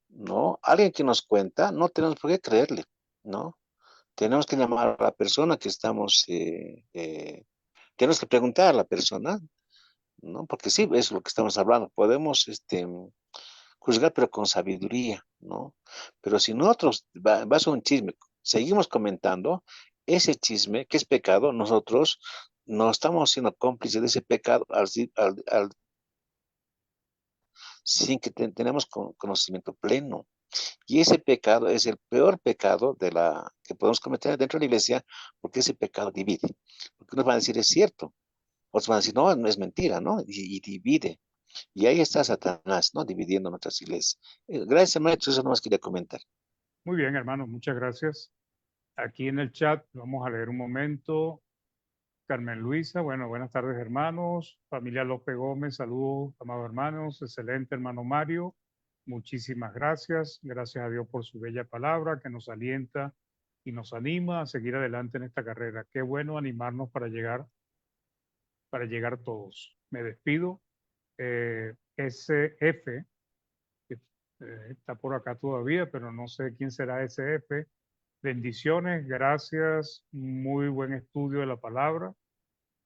Speaker 9: ¿No? Alguien que nos cuenta, no tenemos por qué creerle, ¿no? Tenemos que llamar a la persona que estamos, tenemos que preguntar a la persona, ¿no? Porque sí, es lo que estamos hablando. Podemos, juzgar, pero con sabiduría, ¿no? Pero si nosotros, va a ser un chisme, seguimos comentando ese chisme, que es pecado, nosotros no estamos siendo cómplices de ese pecado sin que tenemos conocimiento pleno. Y ese pecado es el peor pecado que podemos cometer dentro de la iglesia, porque ese pecado divide. Porque unos van a decir, es cierto, otros van a decir, no, no es mentira, ¿no? Y divide. Y ahí está Satanás, ¿no? Dividiendo nuestras iglesias. Gracias, maestro, eso no más quería comentar.
Speaker 2: Muy bien, hermano, muchas gracias. Aquí en el chat, vamos a leer un momento. Carmen Luisa, bueno, buenas tardes, hermanos. Familia López Gómez, saludos, amados hermanos. Excelente, hermano Mario. Muchísimas gracias. Gracias a Dios por su bella palabra que nos alienta y nos anima a seguir adelante en esta carrera. Qué bueno animarnos para llegar todos. Me despido. SF, que está por acá todavía, pero no sé quién será SF. Bendiciones, gracias, muy buen estudio de la palabra.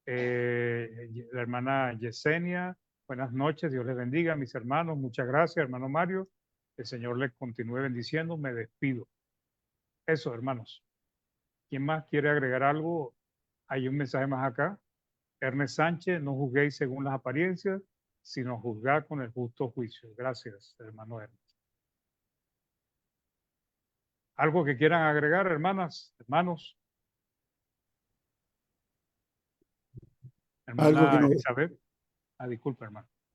Speaker 2: La hermana Yesenia, buenas noches, Dios les bendiga, mis hermanos, muchas gracias, hermano Mario, el Señor les continúe bendiciendo, me despido. Eso, hermanos. ¿Quién más quiere agregar algo? Hay un mensaje más acá. Ernest Sánchez, no juzguéis según las apariencias, sino juzgad con el justo juicio. Gracias, hermano Ernest. ¿Algo que quieran agregar, hermanas, hermanos?
Speaker 8: Algo que
Speaker 2: Hermana
Speaker 8: no,
Speaker 2: Elizabeth.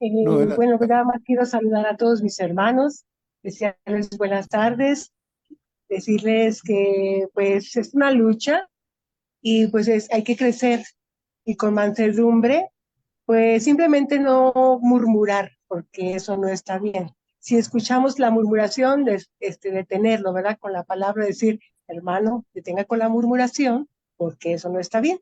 Speaker 8: no era,
Speaker 10: Bueno, pues nada más quiero saludar a todos mis hermanos, desearles buenas tardes, decirles que pues es una lucha y pues hay que crecer y con mansedumbre, pues simplemente no murmurar, porque eso no está bien. Si escuchamos la murmuración, detenerlo, ¿verdad? Con la palabra decir, hermano, detenga con la murmuración, porque eso no está bien,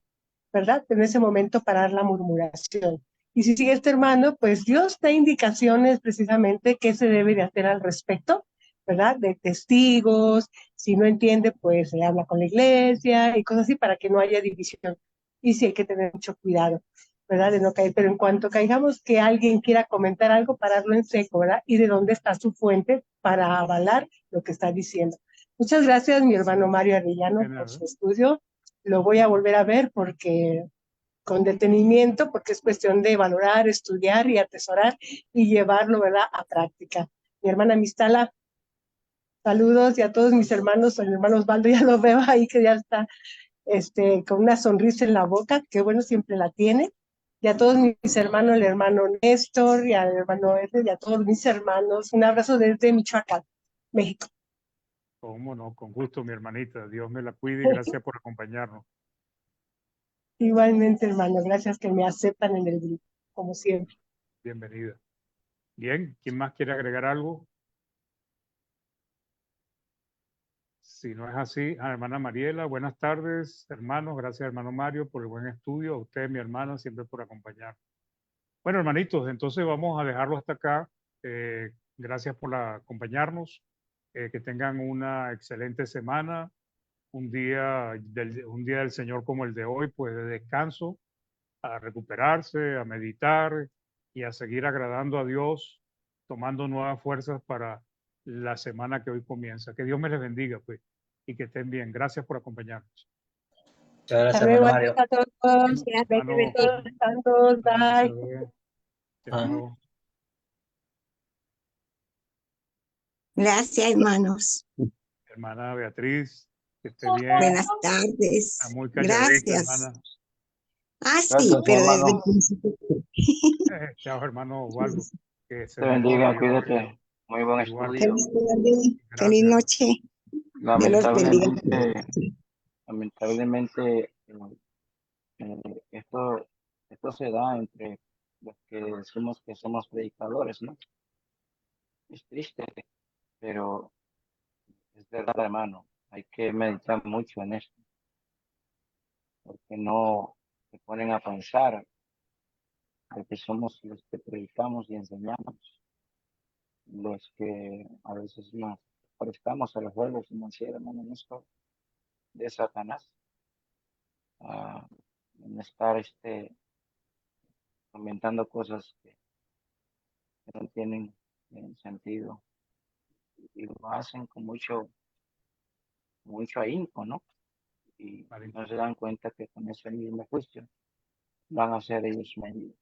Speaker 10: ¿verdad? En ese momento parar la murmuración. Y si sigue este hermano, pues Dios da indicaciones precisamente qué se debe de hacer al respecto, ¿verdad? De testigos, si no entiende, pues se habla con la iglesia y cosas así para que no haya división. Y sí hay que tener mucho cuidado, ¿verdad? De no caer, pero en cuanto caigamos que alguien quiera comentar algo, pararlo en seco, ¿verdad? Y de dónde está su fuente para avalar lo que está diciendo. Muchas gracias, mi hermano Mario Arellano, por su estudio. Lo voy a volver a ver porque con detenimiento, porque es cuestión de valorar, estudiar y atesorar y llevarlo, ¿verdad?, a práctica. Mi hermana Mistala, saludos, y a todos mis hermanos, el hermano Osvaldo ya lo veo ahí que ya está con una sonrisa en la boca, que bueno, siempre la tiene. Y a todos mis hermanos, el hermano Néstor, y al hermano Edwin, y a todos mis hermanos, un abrazo desde Michoacán, México.
Speaker 2: Cómo no, con gusto, mi hermanita. Dios me la cuide y gracias por acompañarnos.
Speaker 10: Igualmente, hermano, gracias que me aceptan en el grupo, como siempre.
Speaker 2: Bienvenida. Bien, ¿quién más quiere agregar algo? Si no es así, hermana Mariela, buenas tardes, hermanos. Gracias, hermano Mario, por el buen estudio. A usted, mi hermana, siempre por acompañar. Bueno, hermanitos, entonces vamos a dejarlo hasta acá. Gracias por acompañarnos. Que tengan una excelente semana. Un día del Señor como el de hoy, pues de descanso, a recuperarse, a meditar y a seguir agradando a Dios, tomando nuevas fuerzas para la semana que hoy comienza. Que Dios me les bendiga, pues, y que estén bien. Gracias por acompañarnos.
Speaker 4: Muchas gracias, hermano Mario.
Speaker 10: A todos. Santos, bye.
Speaker 2: Chao.
Speaker 11: Gracias, hermanos.
Speaker 2: Hermana Beatriz, que esté bien.
Speaker 11: Buenas tardes.
Speaker 2: Está muy calladita,
Speaker 11: Gracias.
Speaker 2: hermana.
Speaker 11: Ah, sí,
Speaker 1: Gracias,
Speaker 11: pero
Speaker 1: hermano.
Speaker 11: desde el principio.
Speaker 2: Chao, hermano Waldo. Que se
Speaker 1: Te bendiga,
Speaker 2: mejore.
Speaker 1: cuídate. Muy buen
Speaker 2: Igual.
Speaker 1: estudio.
Speaker 11: Feliz tarde, feliz noche. Dios los bendiga.
Speaker 1: Lamentablemente, esto se da entre los que decimos que somos predicadores, ¿no? Es triste, pero es verdad, hermano. Hay que meditar mucho en esto, porque no se ponen a pensar, porque somos los que predicamos y enseñamos, los que a veces nos prestamos a los juegos financieros, hermano, en esto de Satanás, en estar comentando cosas que no tienen sentido y lo hacen con mucho ahínco, ¿no? Y no se dan cuenta que con ese mismo juicio van a ser ellos medidos.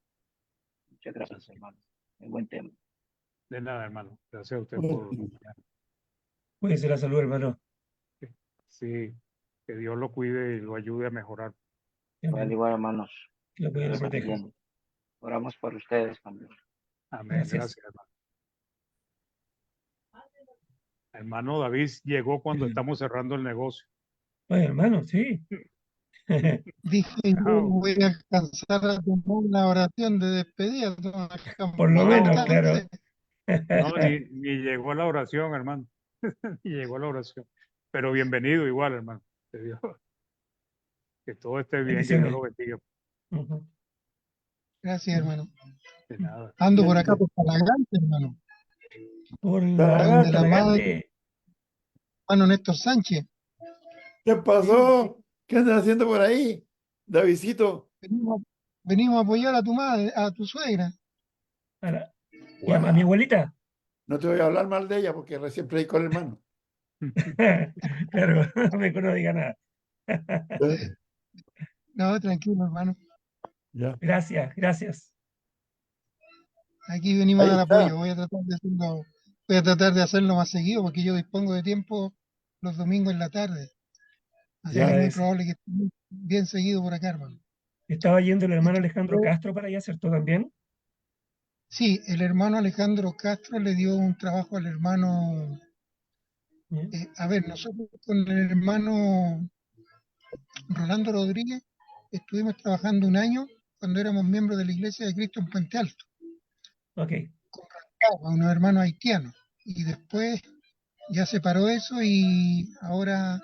Speaker 1: Muchas gracias, hermano. Un buen tema.
Speaker 2: De nada, hermano. Gracias a usted
Speaker 7: Bueno,
Speaker 2: por acompañarnos.
Speaker 7: puede ser la salud, hermano.
Speaker 2: Sí, que Dios lo cuide y lo ayude a mejorar.
Speaker 1: Igual, hermanos.
Speaker 7: Que lo cuide y lo
Speaker 1: Estén
Speaker 7: proteja.
Speaker 1: bien. Oramos por ustedes también.
Speaker 2: Amén.
Speaker 7: Gracias.
Speaker 2: Gracias, hermano. Hermano David llegó cuando estamos cerrando el negocio.
Speaker 7: Bueno, hermano, sí.
Speaker 12: Dije, yo voy a alcanzar a tomar la oración de despedida.
Speaker 7: Por lo menos,
Speaker 2: No,
Speaker 7: claro.
Speaker 2: no, ni llegó a la oración, hermano. Ni llegó a la oración. Pero bienvenido igual, hermano. Que todo esté bien, que Dios lo bendiga.
Speaker 7: Ujú.
Speaker 12: Gracias, hermano.
Speaker 2: De nada.
Speaker 12: Ando por acá por Talagante, hermano.
Speaker 7: Por
Speaker 12: Donde la madre,
Speaker 7: Talagante.
Speaker 12: hermano Néstor Sánchez.
Speaker 8: ¿Qué pasó? ¿Qué andas haciendo por ahí, Davidcito?
Speaker 12: Venimos a apoyar a tu madre, a tu suegra.
Speaker 7: ¿Y a mi abuelita?
Speaker 8: No te voy a hablar mal de ella porque recién predicó el hermano.
Speaker 7: Claro, mejor no diga nada.
Speaker 12: No, tranquilo, hermano.
Speaker 8: Ya.
Speaker 7: Gracias, gracias.
Speaker 12: Aquí venimos
Speaker 8: Ahí
Speaker 12: a dar
Speaker 8: está.
Speaker 12: apoyo. Voy a tratar de hacerlo más seguido porque yo dispongo de tiempo los domingos en la tarde. Así que es muy probable que esté bien seguido por acá, hermano.
Speaker 7: Estaba yendo el hermano Alejandro Castro para allá, ¿cierto? También.
Speaker 12: Sí, el hermano Alejandro Castro le dio un trabajo al hermano. A ver, nosotros con el hermano Rolando Rodríguez estuvimos trabajando un año cuando éramos miembros de la Iglesia de Cristo en Puente Alto.
Speaker 7: Ok.
Speaker 12: Con Rancagua, unos hermanos haitianos. Y después ya se paró eso y ahora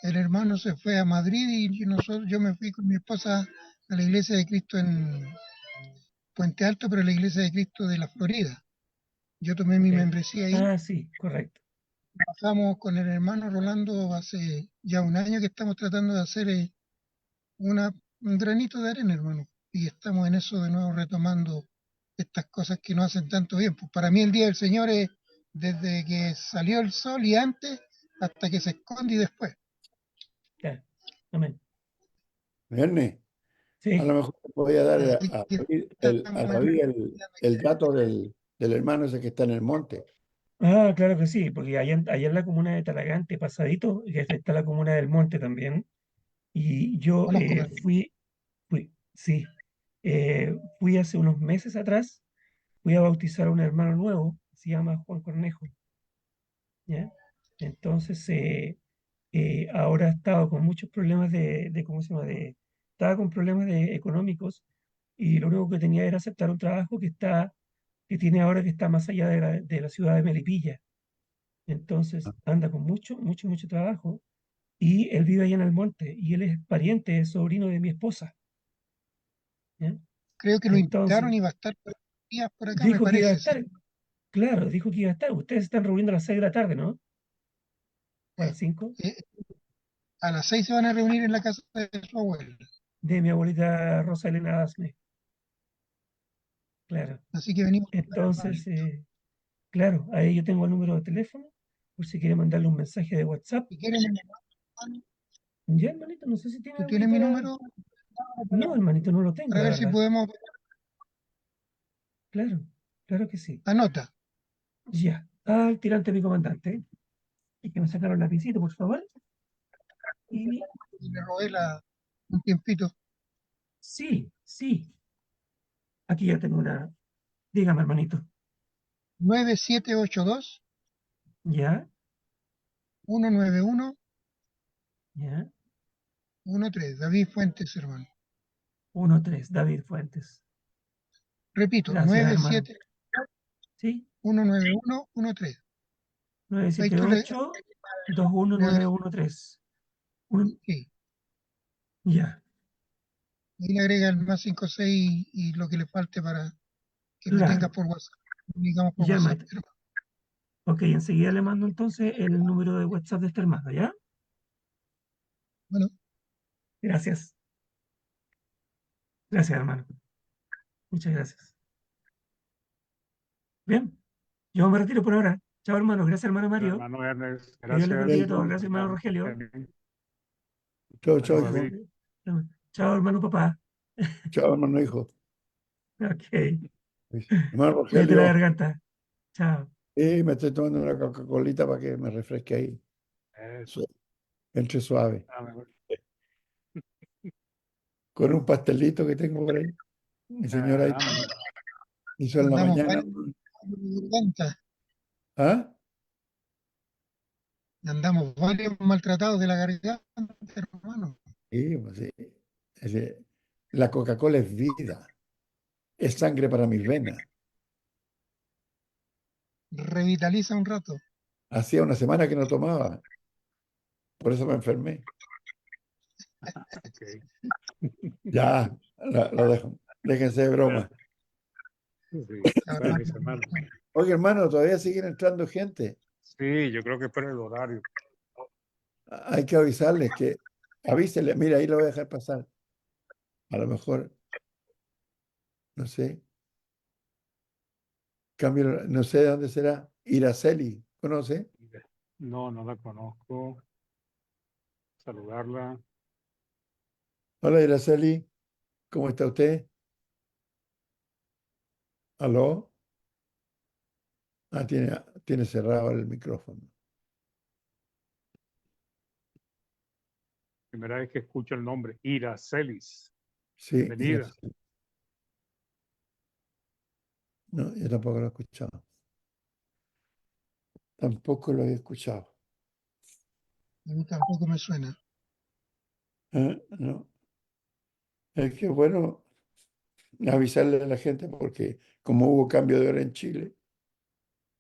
Speaker 12: el hermano se fue a Madrid y yo me fui con mi esposa a la Iglesia de Cristo en Puente Alto, pero la Iglesia de Cristo de la Florida. Yo tomé mi membresía ahí.
Speaker 7: Ah, sí, correcto.
Speaker 12: Trabajamos con el hermano Rolando hace ya un año que estamos tratando de hacer un granito de arena, hermano. Y estamos en eso de nuevo retomando estas cosas que nos hacen tanto bien. Pues para mí el Día del Señor es desde que salió el sol y antes hasta que se esconde y después.
Speaker 7: Ya. Amén.
Speaker 8: Viernes.
Speaker 7: Sí.
Speaker 8: A lo mejor voy a dar a David el dato del hermano ese que está en el monte.
Speaker 7: Ah, claro que sí, porque allá en la comuna de Talagante, pasadito, que está la comuna del Monte también. Y yo sí, fui hace unos meses atrás, fui a bautizar a un hermano nuevo, se llama Juan Cornejo. ¿Ya? Entonces, ahora estaba con muchos problemas ¿cómo se llama? Estaba con problemas económicos y lo único que tenía era aceptar un trabajo que tiene ahora que está más allá de la ciudad de Melipilla. Entonces, anda con mucho, mucho, mucho trabajo y él vive allá en el monte y él es pariente, es sobrino de mi esposa. ¿Ya?
Speaker 12: Creo que lo invitaron
Speaker 7: Entonces,
Speaker 12: y va a estar por días por acá, me
Speaker 7: dijo que iba a
Speaker 12: parece.
Speaker 7: estar, claro, dijo que iba a estar. Ustedes se están reuniendo a las 6 de la tarde, ¿no? ¿O a las 5?
Speaker 12: A las 6 se van a reunir en la casa de su abuela.
Speaker 7: De mi abuelita Rosa Elena Asme. Claro.
Speaker 12: Así que venimos.
Speaker 7: Entonces, claro, ahí yo tengo el número de teléfono, por si quiere mandarle un mensaje de WhatsApp.
Speaker 12: Si quieren,
Speaker 7: Ya, hermanito, no sé si tiene
Speaker 12: ¿tú tienes mi número?
Speaker 7: No, hermanito, no lo tengo,
Speaker 12: Para
Speaker 7: la
Speaker 12: ver si
Speaker 7: verdad.
Speaker 12: podemos.
Speaker 7: Claro, claro que sí.
Speaker 12: Anota.
Speaker 7: Ya. Al tirante mi comandante. Y que me sacaron la lapicito, por favor. Y
Speaker 12: le robé un tiempito.
Speaker 7: sí, sí. Aquí ya tengo una. Dígame, hermanito.
Speaker 12: 9782.
Speaker 7: Ya.
Speaker 12: 191
Speaker 7: ¿Ya?
Speaker 12: 13. David Fuentes, hermano.
Speaker 7: 1-3, David Fuentes.
Speaker 12: Repito,
Speaker 7: Gracias, hermano.
Speaker 12: 97
Speaker 7: ¿Sí?
Speaker 12: 191 13. Ahí tú le,
Speaker 7: 978-21913.
Speaker 12: sí,
Speaker 7: Ya,
Speaker 12: ahí le agrega el más 56 y lo que le falte para que me tenga
Speaker 7: claro.
Speaker 12: por WhatsApp. Digamos por
Speaker 7: Ya,
Speaker 12: WhatsApp,
Speaker 7: maestro.
Speaker 12: hermano.
Speaker 7: Ok, enseguida le mando entonces el número de WhatsApp de este hermano, ¿ya?
Speaker 12: Bueno,
Speaker 7: Gracias. Gracias, hermano. Muchas gracias. Bien, yo me retiro por ahora. Chao, hermano. Gracias, hermano Mario.
Speaker 2: Hermano Ernest,
Speaker 7: Que Dios les
Speaker 2: gracias.
Speaker 7: bendiga a todos. Gracias, hermano Rogelio.
Speaker 8: Chao,
Speaker 2: Hermano
Speaker 8: hijo.
Speaker 2: David.
Speaker 7: Chao, hermano papá.
Speaker 8: Chao, hermano, hijo.
Speaker 7: Ok.
Speaker 8: Hermano
Speaker 7: Cuídate la
Speaker 8: Rogelio.
Speaker 7: garganta. Chao.
Speaker 8: Me estoy tomando una Coca-Colita para que me refresque ahí. Entre suave. Con un pastelito que tengo por ahí. Mi señora ahí hizo en la
Speaker 12: andamos
Speaker 8: mañana.
Speaker 12: garganta.
Speaker 8: ¿Ah?
Speaker 12: Andamos varios maltratados de la garganta, hermano.
Speaker 8: Sí, pues sí. La Coca-Cola es vida. Es sangre para mis venas.
Speaker 12: Revitaliza un rato.
Speaker 8: Hacía una semana que no tomaba. Por eso me enfermé. Ya, lo dejo. Déjense de broma.
Speaker 2: Bueno, mis hermanos.
Speaker 8: Oye, hermano, todavía siguen entrando gente.
Speaker 2: Sí, yo creo que espero el horario.
Speaker 8: Hay que avisarles que avísenle. Mira, ahí lo voy a dejar pasar. A lo mejor, no sé. Cambio, no sé de dónde será. Iraceli, ¿conoce?
Speaker 2: No, no la conozco. Saludarla.
Speaker 8: Hola, Iraceli. ¿Cómo está usted? ¿Aló? Ah, tiene cerrado el micrófono.
Speaker 2: Primera vez que escucho el nombre. Iracelis.
Speaker 8: Sí,
Speaker 2: Bienvenida.
Speaker 8: Iraceli. No, yo tampoco lo he escuchado. Tampoco lo he escuchado.
Speaker 12: A mí tampoco me suena.
Speaker 8: No. Es que bueno avisarle a la gente porque como hubo cambio de hora en Chile.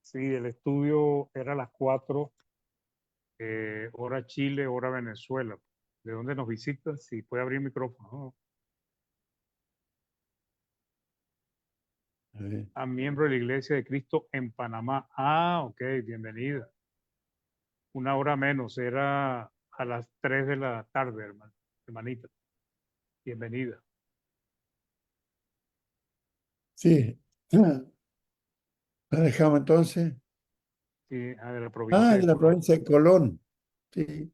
Speaker 2: Sí, el estudio era a las 4, hora Chile, hora Venezuela. ¿De dónde nos visitas? Si puede abrir el micrófono. A miembro de la Iglesia de Cristo en Panamá. Ah, ok, bienvenida. Una hora menos, era a las 3 de la tarde, hermanita. Bienvenida.
Speaker 8: Sí. ¿La dejamos entonces?
Speaker 2: Sí, de la provincia
Speaker 8: Ah,
Speaker 2: de
Speaker 8: de la
Speaker 2: Colón.
Speaker 8: provincia de Colón. Sí.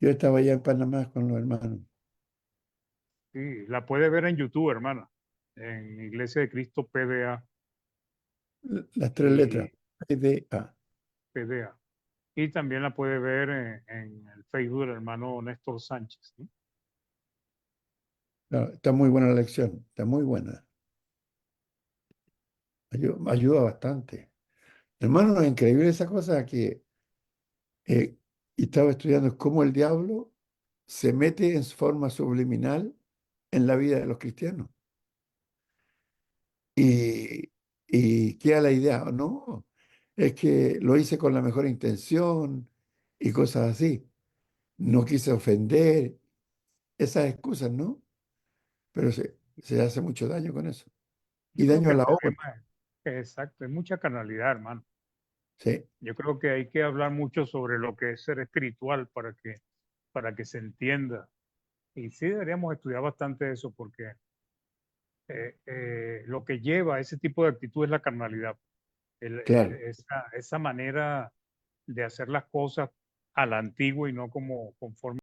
Speaker 8: Yo estaba allá en Panamá con los hermanos.
Speaker 2: Sí, la puede ver en YouTube, hermana. En Iglesia de Cristo PDA.
Speaker 8: Las tres letras. PDA.
Speaker 2: PDA. Y también la puede ver en el Facebook del hermano Néstor Sánchez. ¿Sí?
Speaker 8: Claro, está muy buena la lección. Está muy buena. Ayuda bastante. Hermano, es increíble esa cosa que estaba estudiando cómo el diablo se mete en forma subliminal en la vida de los cristianos. Y queda la idea, no, es que lo hice con la mejor intención y cosas así. No quise ofender, esas excusas, ¿no? Pero se hace mucho daño con eso.
Speaker 2: Yo
Speaker 8: Y
Speaker 2: creo
Speaker 8: daño
Speaker 2: que
Speaker 8: a
Speaker 2: el
Speaker 8: la obra.
Speaker 2: problema exacto, es mucha carnalidad, hermano.
Speaker 8: Sí,
Speaker 2: Yo creo que hay que hablar mucho sobre lo que es ser espiritual para que se entienda. Y sí deberíamos estudiar bastante eso porque lo que lleva a ese tipo de actitud es la carnalidad.
Speaker 8: claro.
Speaker 2: Esa manera de hacer las cosas a la antigua y no como conforme